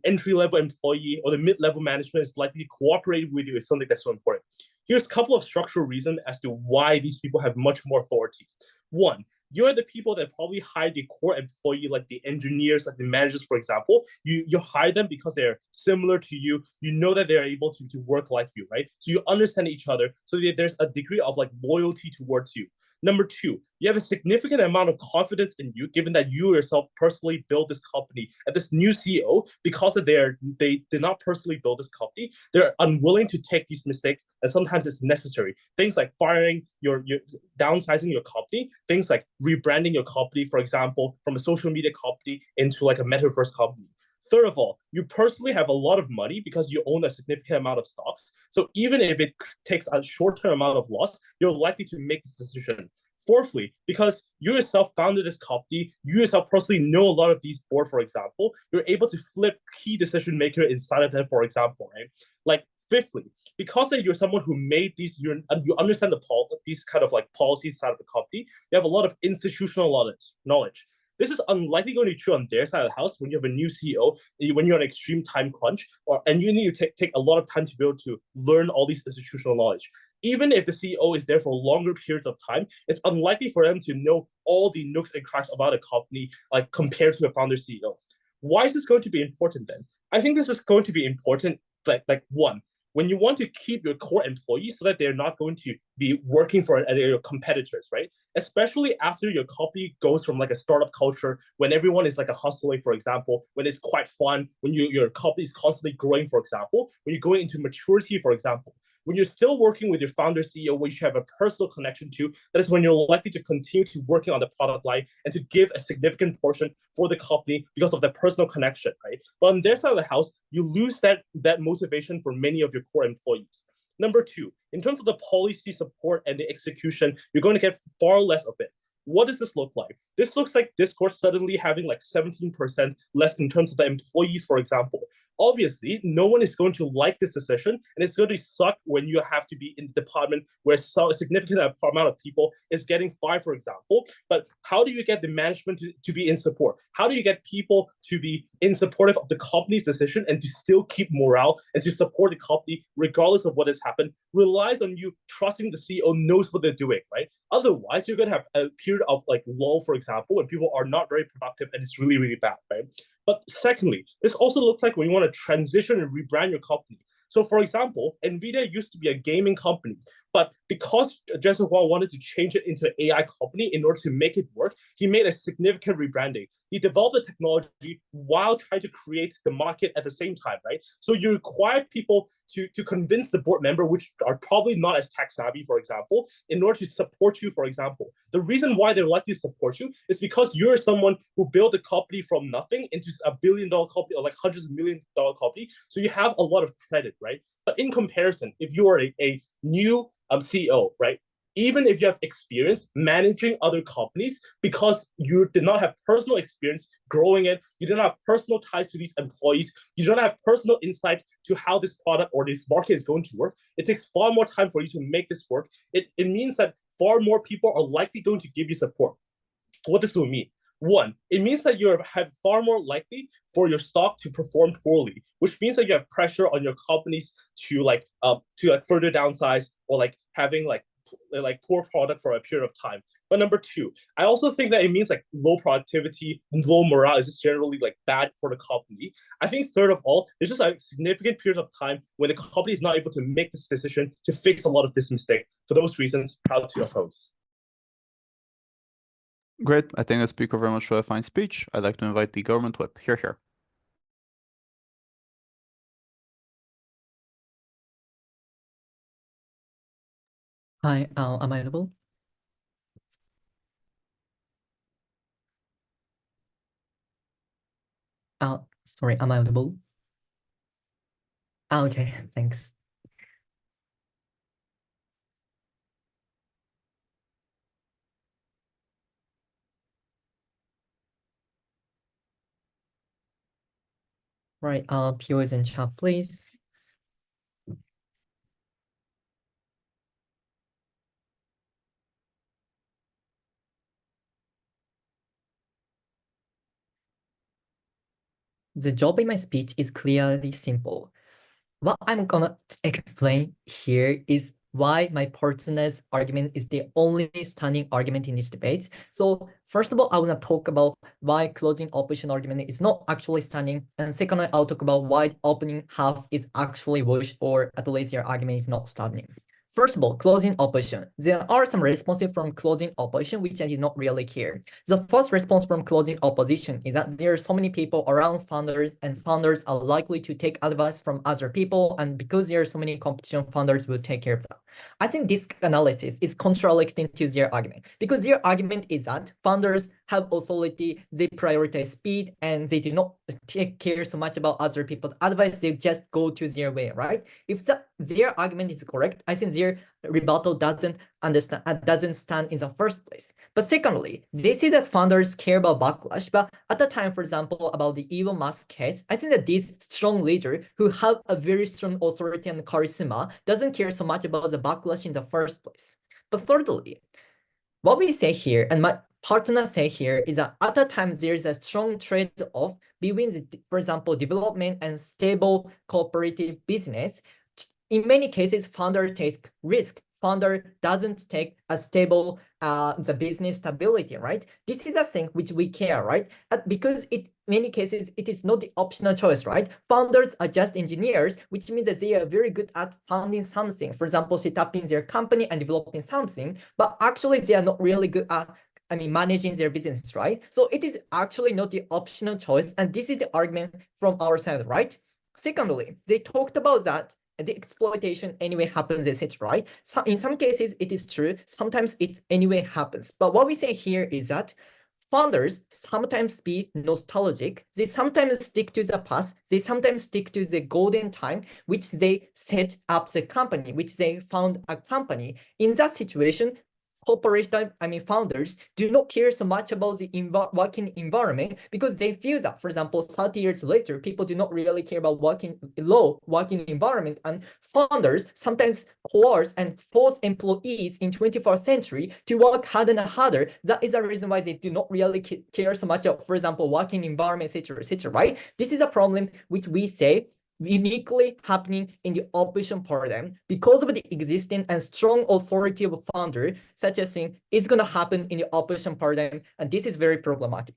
Speaker 3: entry-level employee or the mid-level management is likely to cooperate with you is something that's so important. Here's a couple of structural reasons as to why these people have much more authority. One, you're the people that probably hire the core employee, like the engineers, like the managers, for example. You hire them because they're similar to you. You know that they're able to work like you, right? So you understand each other. So there's a degree of like loyalty towards you. Number two, you have a significant amount of confidence in you, given that you yourself personally built this company. And this new CEO, because they did not personally build this company, they're unwilling to take these mistakes, and sometimes it's necessary. Things like firing your downsizing your company, things like rebranding your company, for example, from a social media company into like a metaverse company. Third of all, you personally have a lot of money because you own a significant amount of stocks. So even if it takes a short-term amount of loss, you're likely to make this decision. Fourthly, because you yourself founded this company, you yourself personally know a lot of these board, for example, you're able to flip key decision maker inside of them, for example, right? Like fifthly, because that you're someone who made these, you understand these kind of like policies side of the company, you have a lot of institutional knowledge. This is unlikely going to be true on their side of the house when you have a new CEO, when you're on extreme time crunch, and you need to take a lot of time to be able to learn all these institutional knowledge. Even if the CEO is there for longer periods of time, it's unlikely for them to know all the nooks and cracks about a company, like compared to a founder CEO. Why is this going to be important then? I think this is going to be important, like one, when you want to keep your core employees so that they're not going to be working for your competitors, right? Especially after your company goes from like a startup culture, when everyone is like a hustling, for example, when it's quite fun, when your company is constantly growing, for example, when you're going into maturity, for example, when you're still working with your founder CEO, which you have a personal connection to, that is when you're likely to continue to working on the product line and to give a significant portion for the company because of that personal connection, right? But on their side of the house, you lose that motivation for many of your core employees. Number two, in terms of the policy support and the execution, you're going to get far less of it. What does this look like? This looks like Discord suddenly having like 17% less in terms of the employees, for example. Obviously, no one is going to like this decision, and it's going to suck when you have to be in the department where a significant amount of people is getting fired, for example. But how do you get the management to be in support? How do you get people to be in supportive of the company's decision and to still keep morale and to support the company regardless of what has happened? Relies on you trusting the CEO knows what they're doing, right? Otherwise, you're going to have a period of like lull, for example, when people are not very productive and it's really, really bad, right? But secondly, this also looks like when you want to transition and rebrand your company. So for example, NVIDIA used to be a gaming company. But because Jensen Huang wanted to change it into an AI company in order to make it work, he made a significant rebranding. He developed the technology while trying to create the market at the same time, right? So you require people to convince the board member, which are probably not as tech savvy, for example, in order to support you, for example. The reason why they're likely to support you is because you're someone who built a company from nothing into a billion-dollar company or like hundreds of million-dollar company. So you have a lot of credit, right? But in comparison, if you are a new CEO, right? Even if you have experience managing other companies, because you did not have personal experience growing it, you did not have personal ties to these employees, you don't have personal insight to how this product or this market is going to work, it takes far more time for you to make this work. It means that far more people are likely going to give you support. What this will mean? One, it means that you have far more likely for your stock to perform poorly, which means that you have pressure on your companies to further downsize or like having like poor product for a period of time. But number two, I also think that it means like low productivity, low morale is just generally like bad for the company. I think third of all, there's just a significant period of time when the company is not able to make this decision to fix a lot of this mistake. For those reasons, proud to oppose.
Speaker 1: Great. I thank the speaker very much for a fine speech. I'd like to invite the government whip. Here.
Speaker 6: Hi, am I audible? Sorry, am I audible? Okay, thanks. Right, POs in chat, please. The job in my speech is clearly simple. What I'm gonna explain here is why my partner's argument is the only standing argument in this debate. So first of all, I wanna talk about why closing opposition argument is not actually standing. And second, I'll talk about why opening half is actually washed, or at least your argument is not standing. First of all, closing opposition. There are some responses from closing opposition which I did not really care. The first response from closing opposition is that there are so many people around founders, and founders are likely to take advice from other people, and because there are so many competition, founders will take care of that. I think this analysis is contradicting to their argument, because their argument is that founders have authority, they prioritize speed, and they do not take care so much about other people's advice, they just go to their way, right? If their argument is correct, I think their rebuttal doesn't stand in the first place. But secondly, they say that founders care about backlash, but at the time, for example, about the Elon Musk case, I think that these strong leaders who have a very strong authority and charisma doesn't care so much about the backlash in the first place. But thirdly, what we say here, and my partner say here, is that at the time there is a strong trade-off between, for example, development and stable cooperative business. In many cases, founder takes risk. Founder doesn't take a stable the business stability, right? This is a thing which we care, right? Because in many cases it is not the optional choice, right? Founders are just engineers, which means that they are very good at founding something. For example, set up in their company and developing something, but actually they are not really good at managing their business, right? So it is actually not the optional choice, and this is the argument from our side, right? Secondly, they talked about that the exploitation anyway happens, etc., right? So in some cases it is true, sometimes it anyway happens. But what we say here is that founders sometimes be nostalgic, they sometimes stick to the past, they sometimes stick to the golden time which they set up the company, which they found a company. In that situation, corporation, founders do not care so much about the working environment, because they feel that, for example, 30 years later, people do not really care about working environment, and founders sometimes coerce and force employees in 21st century to work harder and harder. That is the reason why they do not really care so much of, for example, working environment, etc., right? This is a problem which we say uniquely happening in the opposition paradigm because of the existing and strong authority of a founder. Such a thing is going to happen in the opposition paradigm, and this is very problematic.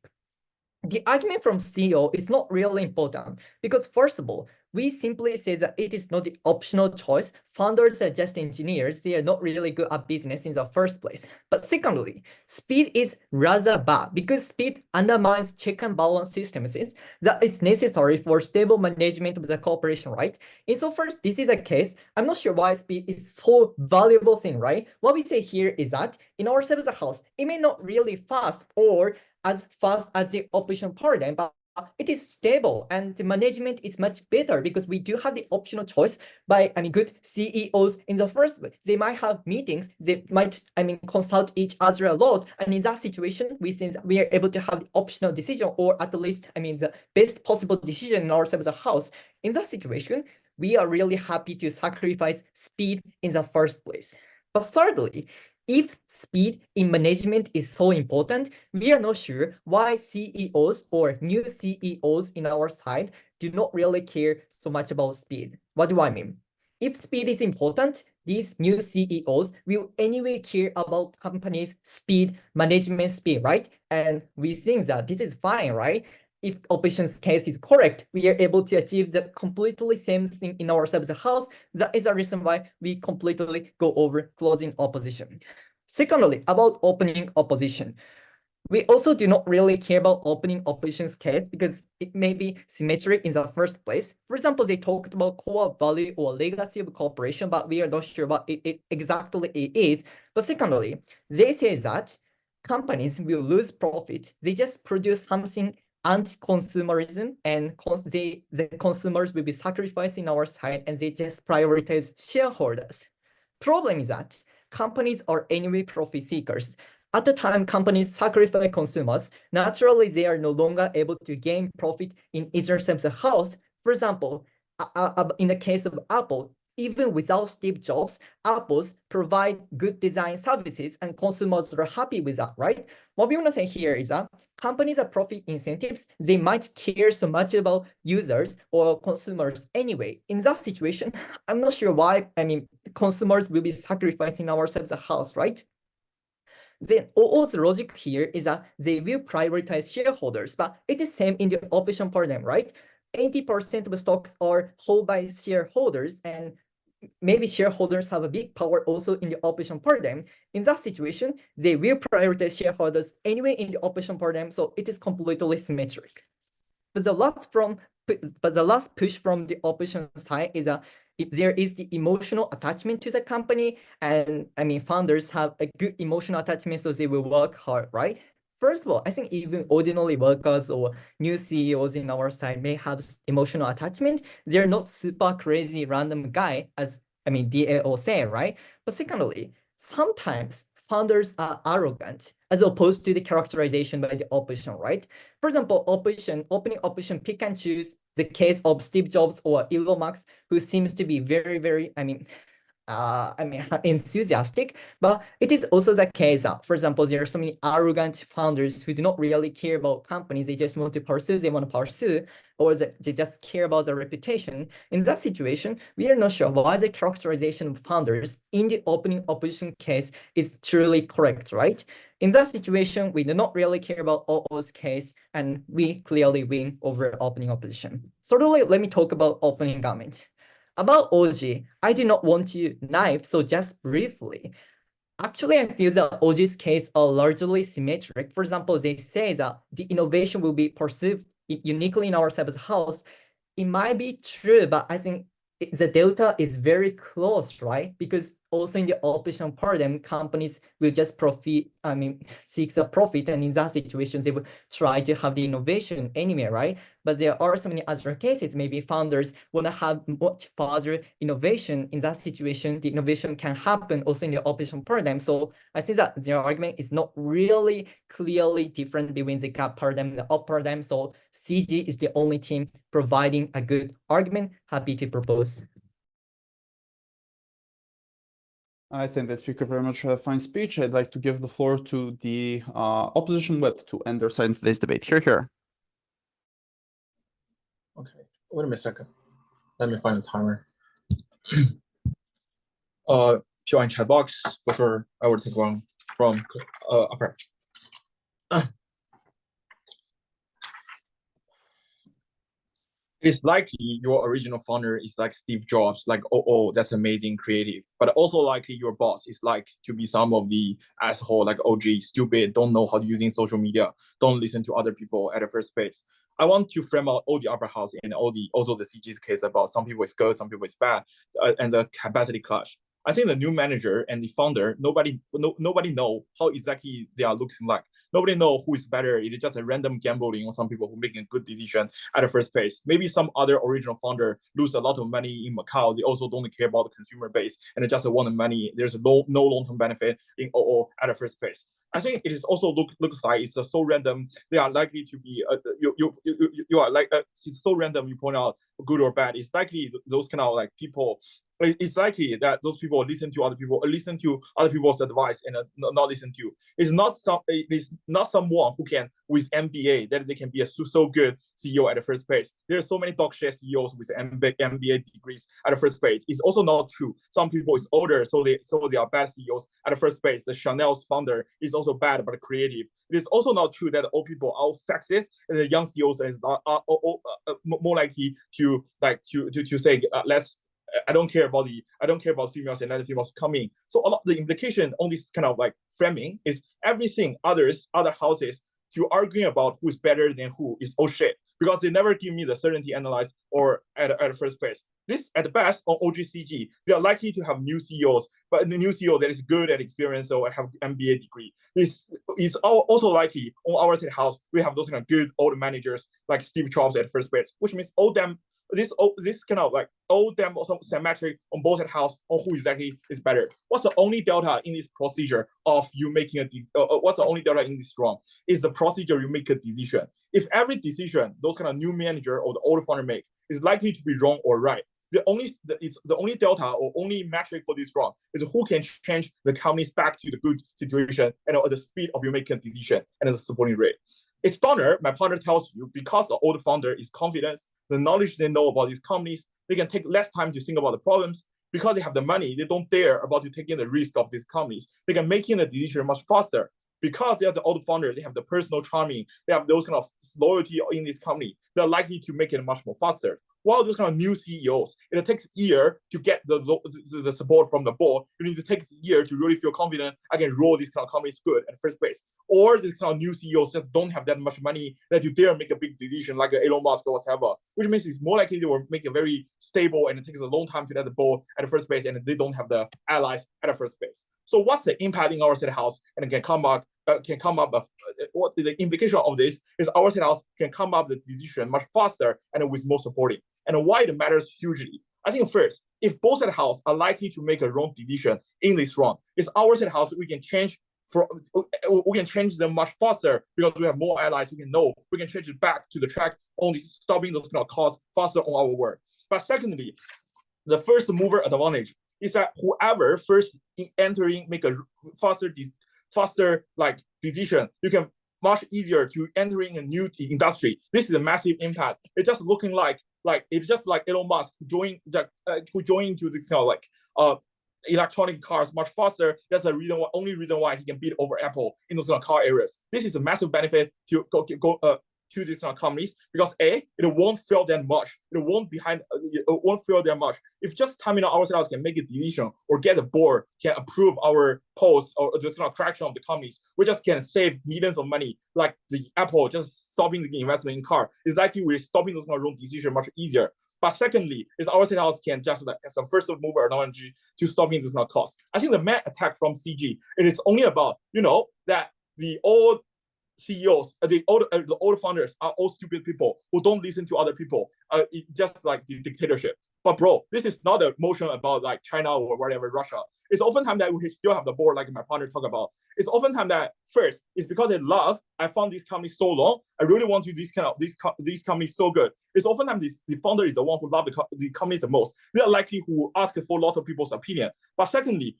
Speaker 6: The argument from CEO is not really important because, first of all, we simply say that it is not the optional choice. Founders are just engineers. They are not really good at business in the first place. But secondly, speed is rather bad because speed undermines check and balance systems that is necessary for stable management of the corporation, right? Insofar as this is a case, I'm not sure why speed is so valuable thing, right? What we say here is that in our service house, it may not really fast or as fast as the operation paradigm, but it is stable and the management is much better because we do have the optional choice by good CEOs in the first place. They might have meetings, they might consult each other a lot, and in that situation we think we are able to have the optional decision, or at least the best possible decision in our service house. In that situation, we are really happy to sacrifice speed in the first place. But thirdly, if speed in management is so important, we are not sure why CEOs or new CEOs in our side do not really care so much about speed. What do I mean? If speed is important, these new CEOs will anyway care about companies' speed, management speed, right? And we think that this is fine, right? If operations case is correct, we are able to achieve the completely same thing in our service house. That is a reason why we completely go over closing opposition. Secondly, about opening opposition. We also do not really care about opening oppositions case because it may be symmetric in the first place. For example, they talked about core value or legacy of cooperation, but we are not sure what it exactly is. But secondly, they say that companies will lose profit. They just produce something anti-consumerism, and the consumers will be sacrificing our side, and they just prioritize shareholders. Problem is that companies are anyway profit seekers. At the time companies sacrifice consumers, naturally they are no longer able to gain profit in either service house. For example, in the case of Apple, even without Steve Jobs, Apple's provide good design services and consumers are happy with that, right? What we want to say here is that companies are profit incentives. They might care so much about users or consumers anyway. In that situation, I'm not sure why, consumers will be sacrificing our service house, right? Then OO's logic here is that they will prioritize shareholders, but it is same in the operation paradigm, right? 80% of stocks are held by shareholders, and maybe shareholders have a big power also in the operation paradigm. In that situation, they will prioritize shareholders anyway in the operation paradigm, so it is completely symmetric. But the last push from the operation side is that if there is the emotional attachment to the company, and founders have a good emotional attachment, so they will work hard, right? First of all, I think even ordinary workers or new CEOs in our side may have emotional attachment. They're not super crazy random guy, as DAO say, right? But secondly, sometimes founders are arrogant as opposed to the characterization by the opposition, right? For example, opening opposition pick and choose the case of Steve Jobs or Elon Musk, who seems to be very, very, enthusiastic, but it is also the case that, for example, there are so many arrogant founders who do not really care about companies. They just want to pursue, or they just care about their reputation. In that situation, we are not sure why the characterization of founders in the opening opposition case is truly correct, right? In that situation, we do not really care about OO's case, and we clearly win over opening opposition. Thirdly, let me talk about opening argument. About OG, I do not want to knife, so just briefly. Actually, I feel that OG's case are largely symmetric. For example, they say that the innovation will be perceived uniquely in our service house. It might be true, but I think the delta is very close, right? Because also in the operation paradigm, companies will just seek a profit, and in that situation, they will try to have the innovation anyway, right? But there are so many other cases. Maybe founders want to have much further innovation. In that situation, the innovation can happen also in the operation paradigm. So I think that their argument is not really clearly different between the gap paradigm and the up paradigm. So CG is the only team providing a good argument. Happy to propose.
Speaker 1: I think the speaker very much had a fine speech. I'd like to give the floor to the opposition whip to end their side in today's debate. Here.
Speaker 8: Okay, wait a second. Let me find the timer. Join chat box before I will take one from upper. It's likely your original founder is like Steve Jobs, like, oh, that's amazing, creative. But also likely your boss is like to be some of the asshole, like, OG, stupid, don't know how to using social media, don't listen to other people at the first place. I want to frame out all the upper house and also the CG's case about some people is good, some people is bad, and the capacity clash. I think the new manager and the founder, nobody know how exactly they are looking like. Nobody know who is better. It is just a random gambling on some people who making a good decision at the first place. Maybe some other original founder lose a lot of money in Macau. They also don't care about the consumer base and they just want the money. There's no long-term benefit in OO at the first place. I think it is also looks like it's so random. They are likely to be you are like it's so random. You point out good or bad. It's likely those kind of like people. It's likely that those people listen to other people's advice and not listen to. It's not someone who can with MBA that they can be a so good CEO at the first place. There are so many dog share CEOs with MBA degrees at the first place. It's also not true. Some people is older, so they are bad CEOs at the first place. The Chanel's founder is also bad but creative. It is also not true that old people are sexist and the young CEOs are more likely to say let's. I don't care about females and other females coming. So a lot the implication on this kind of like framing is everything other houses to arguing about who's better than who is all shit because they never give me the certainty analyze or at the first place. This at the best on OGCG, they are likely to have new CEOs, but the new CEO that is good at experience or have MBA degree. This is also likely on our state house. We have those kind of good old managers like Steve Jobs at first place, which means all them. This kind of like all them also symmetric on both sides house on who exactly is better. What's the only delta in this procedure of you making what's the only delta in this wrong is the procedure you make a decision. If every decision those kind of new manager or the old founder make is likely to be wrong or right, the only delta or only metric for this wrong is who can change the companies back to the good situation and the speed of you making a decision and the supporting rate. It's stunner, my partner tells you, because the old founder is confidence, the knowledge they know about these companies, they can take less time to think about the problems. Because they have the money, they don't dare about to taking the risk of these companies. They can making a decision much faster. Because they are the old founder, they have the personal charming, they have those kind of loyalty in this company, they're likely to make it much more faster. While those kind of new CEOs, it takes a year to get the support from the board. You need to take a year to really feel confident I can roll these kind of companies good at the first place. Or these kind of new CEOs just don't have that much money that you dare make a big decision like Elon Musk or whatever, which means it's more likely they will make it very stable and it takes a long time to get the board at the first place and they don't have the allies at the first place. So what's the impact in our state house and it can come up what the implication of this is our state house can come up with the decision much faster and with more supporting. And why it matters hugely. I think first, if both side house are likely to make a wrong decision in this round, it's our side house we can change them much faster because we have more allies. We can change it back to the track, only stopping those kind of costs faster on our work. But secondly, the first mover advantage is that whoever first entering make a faster like decision, you can much easier to entering a new industry. This is a massive impact. It's just looking like it's just like Elon Musk who joined to this kind of like electronic cars much faster. That's the only reason why he can beat over Apple in those kind of car areas. This is a massive benefit to go to these kind of companies because it won't fail that much. It won't fail that much. If just Terminal ourselves can make a decision or get the board can approve our post or this kind of fraction of the companies, we just can save millions of money. Like the Apple just stopping the investment in car. It's likely we're stopping those kind of wrong decision much easier. But secondly, is our state house can just like some first mover advantage to stopping this kind of cost. I think the main attack from CG, it is only about that the old CEOs, the old founders are all stupid people who don't listen to other people. Just like the dictatorship. But bro, this is not a motion about like China or whatever, Russia. It's oftentimes that we still have the board like my partner talk about. It's oftentimes that first, it's because I found this company so long. I really want to these companies so good. It's oftentimes the founder is the one who love the companies the most. They are likely who ask for lots of people's opinion. But secondly,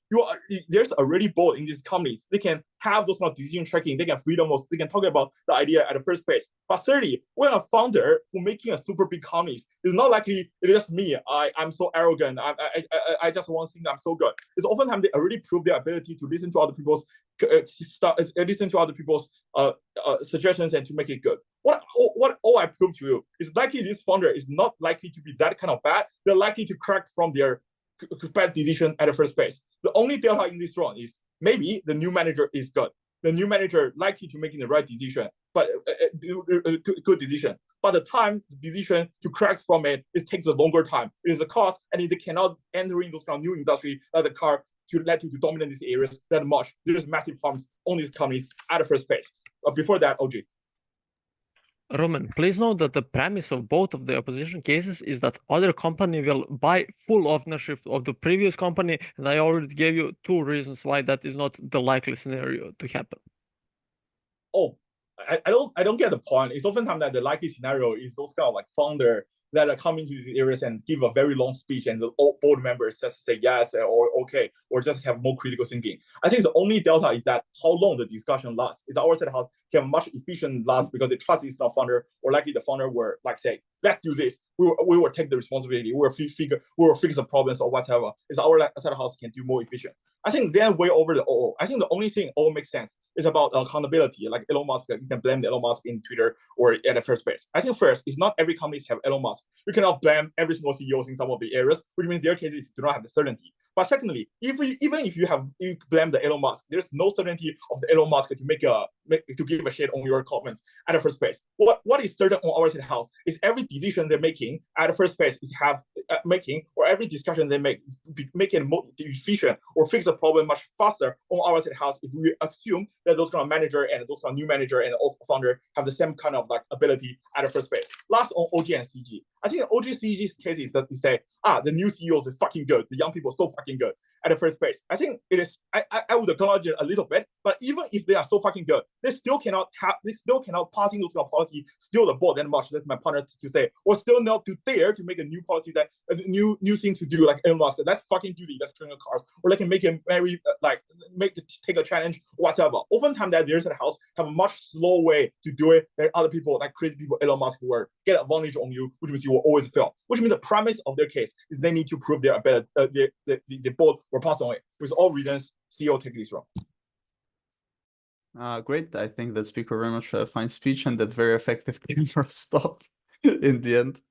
Speaker 8: there's already board in these companies. They can have those kind of decision tracking. They can they can talk about the idea at the first place. But thirdly, when a founder who making a super big companies, it's not likely it is me. I'm so arrogant. I just want to think I'm so good. It's oftentimes they already prove their ability to listen to other people's suggestions and to make it good. What all I prove to you is likely this founder is not likely to be that kind of bad. They're likely to correct from their bad decision at the first place. The only delta in this round is maybe the new manager is good. The new manager likely to making the right decision, but good decision. But the time, the decision to correct from it takes a longer time. It is a cost, and they cannot enter in those kind of new industry that the car to let you to dominate these areas that much. There's massive problems on these companies at the first place. Before that, OG.
Speaker 2: Roman, please note that the premise of both of the opposition cases is that other company will buy full ownership of the previous company, and I already gave you 2 reasons why that is not the likely scenario to happen.
Speaker 8: Oh, I don't get the point. It's oftentimes that the likely scenario is those kind of like founder that are coming to these areas and give a very long speech, and the board members just say yes or okay, or just have more critical thinking. I think the only delta is that how long the discussion lasts. Is our side house can much efficient last because they trust is not founder, or likely the founder will like say, let's do this. We will take the responsibility. We will fix the problems or whatever. Is our side house can do more efficient. I think then way over the OO. I think the only thing all makes sense is about accountability. Like Elon Musk, you can blame Elon Musk in Twitter or at the first place. I think first, it's not every company have Elon Musk. You cannot blame every single CEO in some of the areas, which means their cases do not have the certainty. But secondly, even if you blame the Elon Musk, there's no certainty of the Elon Musk to give a shit on your comments at the first place. What is certain on our side house is every decision they're making at the first place is making, or every discussion they make it more efficient or fix the problem much faster on our side house if we assume that those kind of manager and those kind of new manager and founder have the same kind of like ability at the first place. Last on OG and CG. I think OG CG's case is that they say, the new CEOs is fucking good. The young people are so fucking good at the first place. I think it is, I would acknowledge it a little bit, but even if they are so fucking good, they still cannot passing those kind of policy, steal the board that much. That's my partner to say, or still not to dare to make a new policy that a new thing to do like Elon Musk. That's fucking do the electronic cars, or they can make it very take a challenge, whatever. Oftentimes that there's a house have a much slow way to do it than other people, like crazy people, Elon Musk, who will get advantage on you, which means you will always fail. Which means the premise of their case is they need to prove their ability, the board will pass on it. With all reasons, CEO take this round.
Speaker 1: Great. I think that speaker very much fine speech and that very effective camera stop in the end.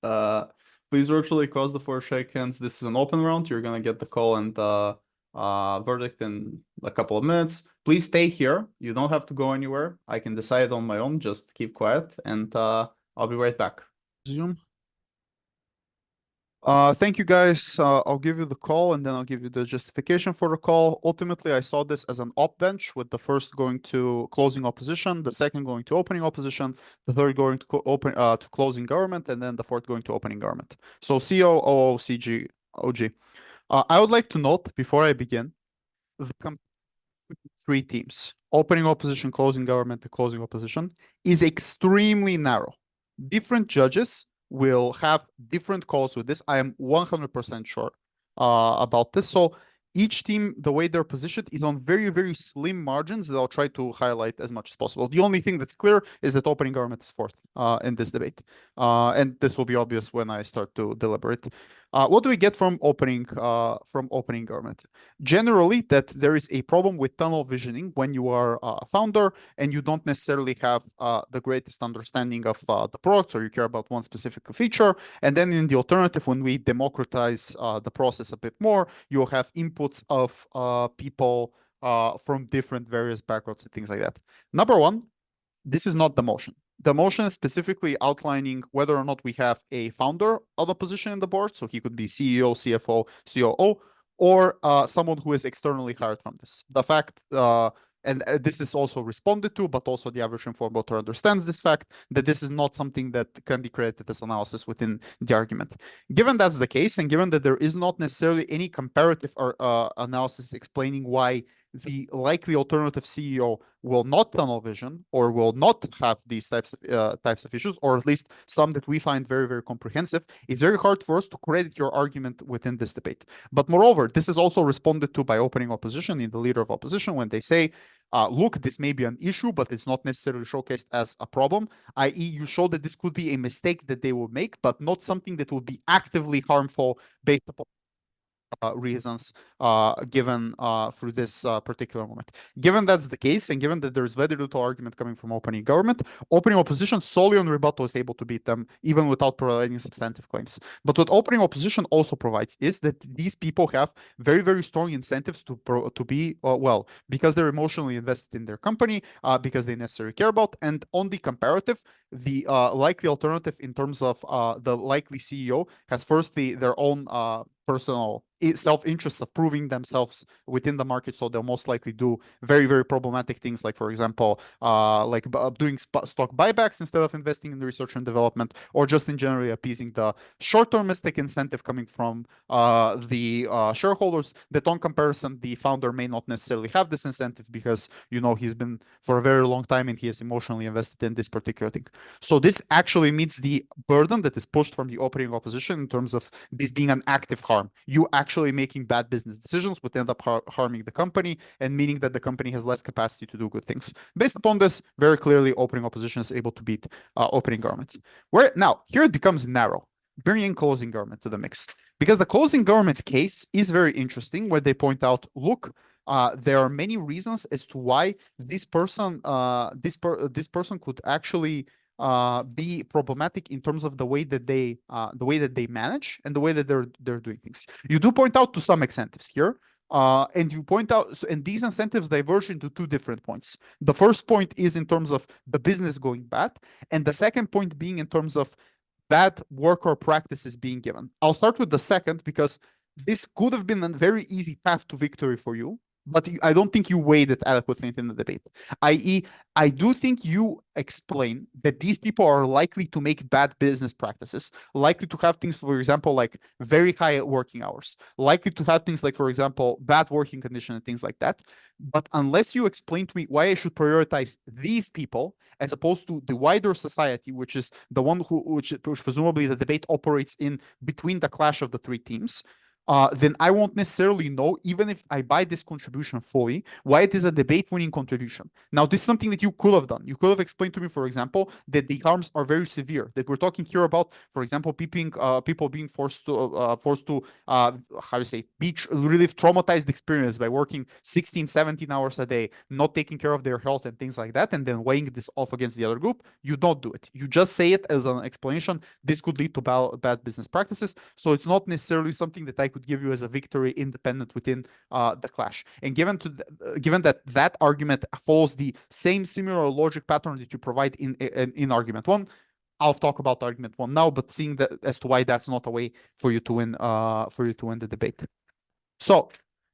Speaker 1: Please virtually cross the 4 shake hands. This is an open round. You're gonna get the call and verdict in a couple of minutes. Please stay here. You don't have to go anywhere. I can decide on my own. Just keep quiet, and I'll be right back. Zoom. Thank you guys. I'll give you the call and then I'll give you the justification for the call. Ultimately, I saw this as an op bench, with the first going to closing opposition, the second going to opening opposition, the third going to closing government, and then the fourth going to opening government. So CO, OO, CG, OG. I would like to note before I begin, the 3 teams, opening opposition, closing government, and closing opposition, is extremely narrow. Different judges will have different calls with this. I am 100% sure about this. So each team, the way they're positioned, is on very, very slim margins that I'll try to highlight as much as possible. The only thing that's clear is that opening government is fourth in this debate. And this will be obvious when I start to deliberate. What do we get from opening government? Generally, that there is a problem with tunnel visioning when you are a founder and you don't necessarily have the greatest understanding of the products, or you care about one specific feature. And then in the alternative, when we democratize the process a bit more, you'll have inputs of people from different various backgrounds and things like that. Number one, this is not the motion. The motion is specifically outlining whether or not we have a founder on a position in the board. So he could be CEO, CFO, COO, or someone who is externally hired from this. The fact, and this is also responded to, but also the average informed voter understands this fact, that this is not something that can be credited as analysis within the argument. Given that's the case, and given that there is not necessarily any comparative analysis explaining why the likely alternative CEO will not tunnel vision or will not have these types of issues, or at least some that we find very, very comprehensive, it's very hard for us to credit your argument within this debate. But moreover, this is also responded to by opening opposition in the leader of opposition when they say, look, this may be an issue, but it's not necessarily showcased as a problem, i.e. you show that this could be a mistake that they will make, but not something that will be actively harmful based upon reasons given through this particular moment. Given that's the case, and given that there's very little argument coming from opening government, opening opposition solely on rebuttal is able to beat them even without providing substantive claims. But what opening opposition also provides is that these people have very, very strong incentives to be well, because they're emotionally invested in their company, because they necessarily care about, and on the comparative, the likely alternative in terms of the likely CEO has firstly their own personal self-interest of proving themselves within the market, so they'll most likely do very, very problematic things, like for example doing stock buybacks instead of investing in the research and development, or just in generally appeasing the short-termistic incentive coming from the shareholders, that on comparison the founder may not necessarily have this incentive because he's been for a very long time and he is emotionally invested in this particular thing. So this actually meets the burden that is pushed from the opening opposition in terms of this being an active harm. You actually making bad business decisions would end up harming the company, and meaning that the company has less capacity to do good things. Based upon this, very clearly opening opposition is able to beat opening government. Where now here it becomes narrow, bringing closing government to the mix, because the closing government case is very interesting, where they point out, look, there are many reasons as to why this person could actually be problematic in terms of the way that they manage and the way that they're doing things. You do point out to some incentives here, and you point out, and these incentives diverge into two different points. The first point is in terms of the business going bad, and the second point being in terms of bad work or practices being given. I'll start with the second because this could have been a very easy path to victory for you, but I don't think you weighed it adequately in the debate. I.e., I do think you explain that these people are likely to make bad business practices, likely to have things, for example, like very high working hours, likely to have things like, for example, bad working conditions and things like that. But unless you explain to me why I should prioritize these people as opposed to the wider society, which is the one which presumably the debate operates in between the clash of the three teams, then I won't necessarily know, even if I buy this contribution fully, why it is a debate-winning contribution. Now, this is something that you could have done. You could have explained to me, for example, that the harms are very severe, that we're talking here about, for example, people being forced to relive traumatized experience by working 16, 17 hours a day, not taking care of their health and things like that, and then weighing this off against the other group. You don't do it. You just say it as an explanation. This could lead to bad business practices. So it's not necessarily something that I could give you as a victory independent within the clash. And given that argument follows the same similar logic pattern that you provide in argument one, I'll talk about argument one now, but seeing that as to why that's not a way for you to win the debate. So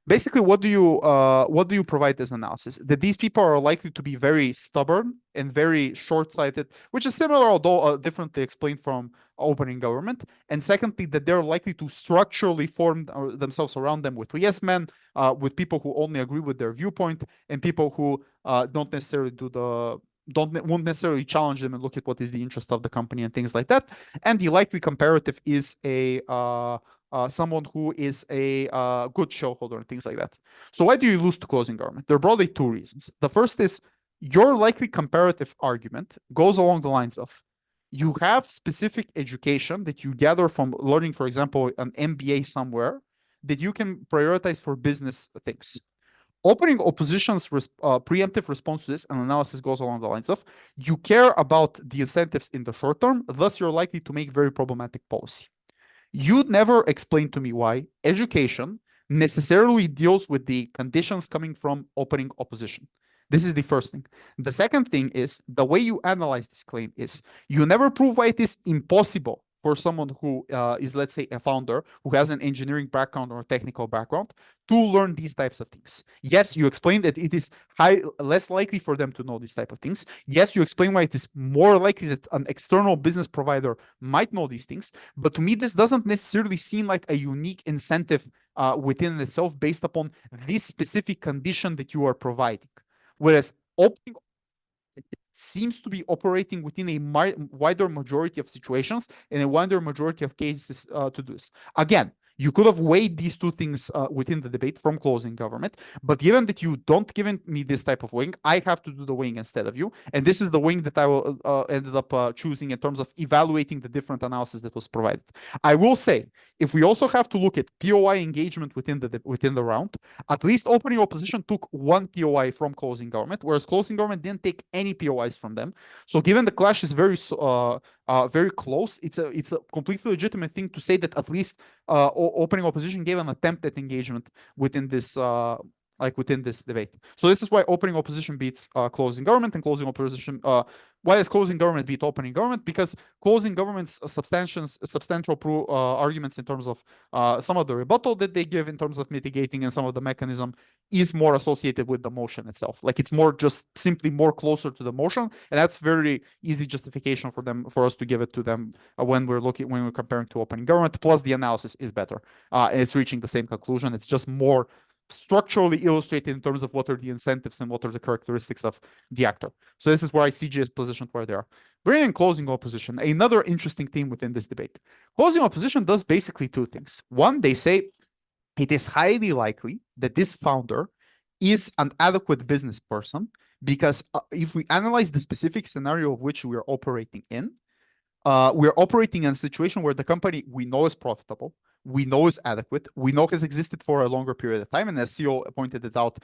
Speaker 1: basically, what do you provide as analysis? That these people are likely to be very stubborn and very short-sighted, which is similar, although differently explained from opening government. And secondly, that they're likely to structurally form themselves around them with yes men, with people who only agree with their viewpoint, and people who won't necessarily challenge them and look at what is the interest of the company and things like that. And the likely comparative is someone who is a good shareholder and things like that. So why do you lose to closing government? There are broadly two reasons. The first is your likely comparative argument goes along the lines of you have specific education that you gather from learning, for example, an MBA somewhere that you can prioritize for business things. Opening opposition's preemptive response to this and analysis goes along the lines of you care about the incentives in the short term, thus you're likely to make very problematic policy. You'd never explain to me why education necessarily deals with the conditions coming from opening opposition. This is the first thing. The second thing is the way you analyze this claim is you never prove why it is impossible for someone who is, let's say, a founder who has an engineering background or a technical background to learn these types of things. Yes, you explain that it is less likely for them to know these type of things. Yes, you explain why it is more likely that an external business provider might know these things. But to me, this doesn't necessarily seem like a unique incentive within itself based upon this specific condition that you are providing. Whereas opening seems to be operating within a wider majority of situations and a wider majority of cases to do this. Again, You could have weighed these two things within the debate from closing government, but given that you don't give me this type of wing, I have to do the wing instead of you, and this is the wing that I will ended up choosing in terms of evaluating the different analysis that was provided. I will say, if we also have to look at POI engagement within the round, at least opening opposition took one POI from closing government, whereas closing government didn't take any POIs from them. So given the clash is very close, it's a completely legitimate thing to say that at least opening opposition gave an attempt at engagement within this within this debate. So this is why opening opposition beats closing government, and closing opposition why is closing government beat opening government? Because closing government's substantial arguments in terms of some of the rebuttal that they give in terms of mitigating and some of the mechanism is more associated with the motion itself. Like it's more just simply more closer to the motion, and that's very easy justification for us to give it to them when we're comparing to opening government. Plus the analysis is better, and it's reaching the same conclusion. It's just more structurally illustrated in terms of what are the incentives and what are the characteristics of the actor. So this is why CG is positioned where they are. Bringing in closing opposition, another interesting theme within this debate. Closing opposition does basically two things. One, they say it is highly likely that this founder is an adequate business person because if we analyze the specific scenario of which we are operating in, we're operating in a situation where the company we know is profitable, we know is adequate, we know has existed for a longer period of time, and as CEO pointed it out,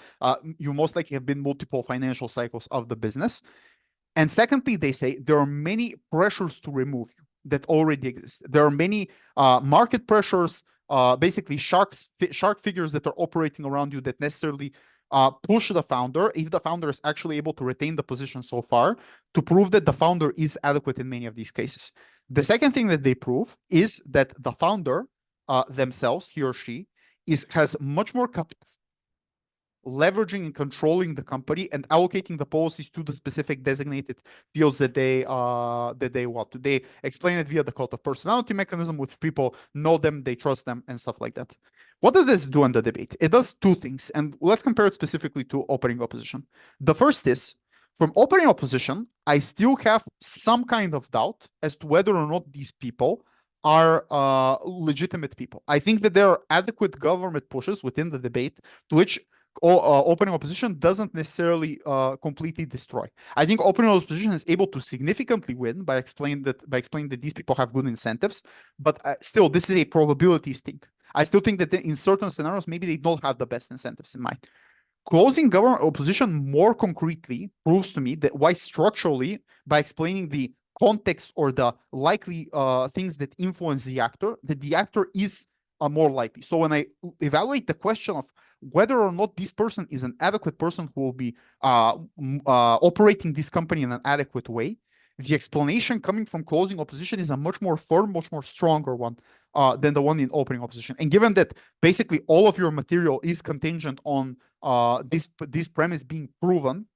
Speaker 1: you most likely have been multiple financial cycles of the business. And secondly, they say there are many pressures to remove you that already exist. There are many market pressures, basically shark figures that are operating around you that necessarily push the founder, if the founder is actually able to retain the position so far, to prove that the founder is adequate in many of these cases. The second thing that they prove is that the founder themselves, he or she, has much more capacity leveraging and controlling the company and allocating the policies to the specific designated fields that they want to. They explain it via the cult of personality mechanism, which people know them, they trust them, and stuff like that. What does this do in the debate? It does two things, and let's compare it specifically to opening opposition. The first is, from opening opposition, I still have some kind of doubt as to whether or not these people are legitimate people. I think that there are adequate government pushes within the debate to which opening opposition doesn't necessarily completely destroy. I think opening opposition is able to significantly win by explaining that these people have good incentives, but still, this is a probabilities thing. I still think that in certain scenarios, maybe they don't have the best incentives in mind. Closing government opposition more concretely proves to me that why structurally, by explaining the context or the likely things that influence the actor, that the actor is more likely. So when I evaluate the question of whether or not this person is an adequate person who will be operating this company in an adequate way, the explanation coming from closing opposition is a much more firm, much more stronger one than the one in opening opposition. And given that basically all of your material is contingent on this premise being proven,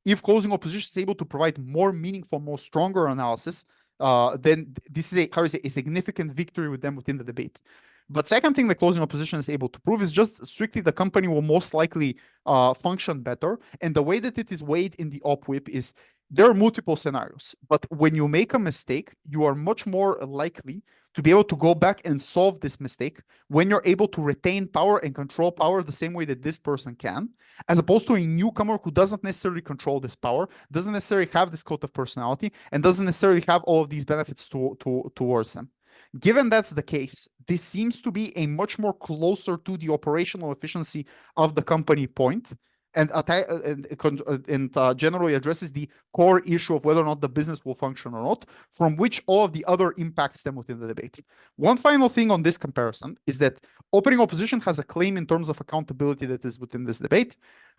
Speaker 1: if closing opposition is able to provide more meaningful, more stronger analysis, then this is a significant victory with them within the debate. But second thing the closing opposition is able to prove is just strictly the company will most likely function better. And the way that it is weighed in the op whip is there are multiple scenarios. But when you make a mistake, you are much more likely to be able to go back and solve this mistake when you're able to retain power and control power the same way that this person can, as opposed to a newcomer who doesn't necessarily control this power, doesn't necessarily have this cult of personality, and doesn't necessarily have all of these benefits towards them. Given that's the case, this seems to be a much more closer to the operational efficiency of the company point, and generally addresses the core issue of whether or not the business will function or not, from which all of the other impacts stem within the debate. One final thing on this comparison is that opening opposition has a claim in terms of accountability that is within this debate.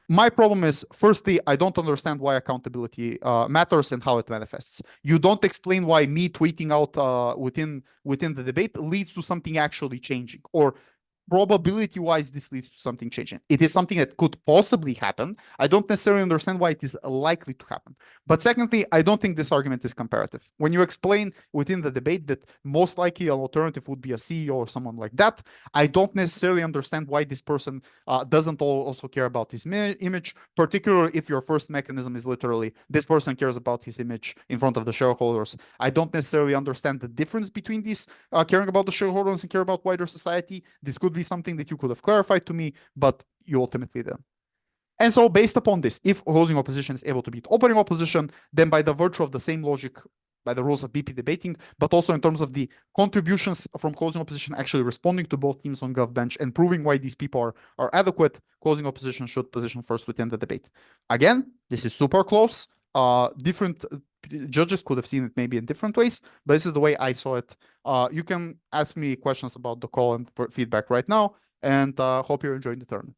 Speaker 1: My problem is, firstly, I don't understand why accountability matters and how it manifests. You don't explain why me tweeting out within the debate leads to something actually changing, or probability-wise, this leads to something changing. It is something that could possibly happen. I don't necessarily understand why it is likely to happen. But secondly, I don't think this argument is comparative. When you explain within the debate that most likely an alternative would be a CEO or someone like that, I don't necessarily understand why this person doesn't also care about his image, particularly if your first mechanism is literally this person cares about his image in front of the shareholders. I don't necessarily understand the difference between these caring about the shareholders and care about wider society. This could be something that you could have clarified to me, but you ultimately didn't. And so based upon this, if closing opposition is able to beat opening opposition, then by the virtue of the same logic, by the rules of BP debating, but also in terms of the contributions from closing opposition actually responding to both teams on GovBench and proving why these people are adequate, closing opposition should position first within the debate. Again, this is super close. Different judges could have seen it maybe in different ways, but this is the way I saw it. You can ask me questions about the call and feedback right now, and hope you're enjoying the tournament.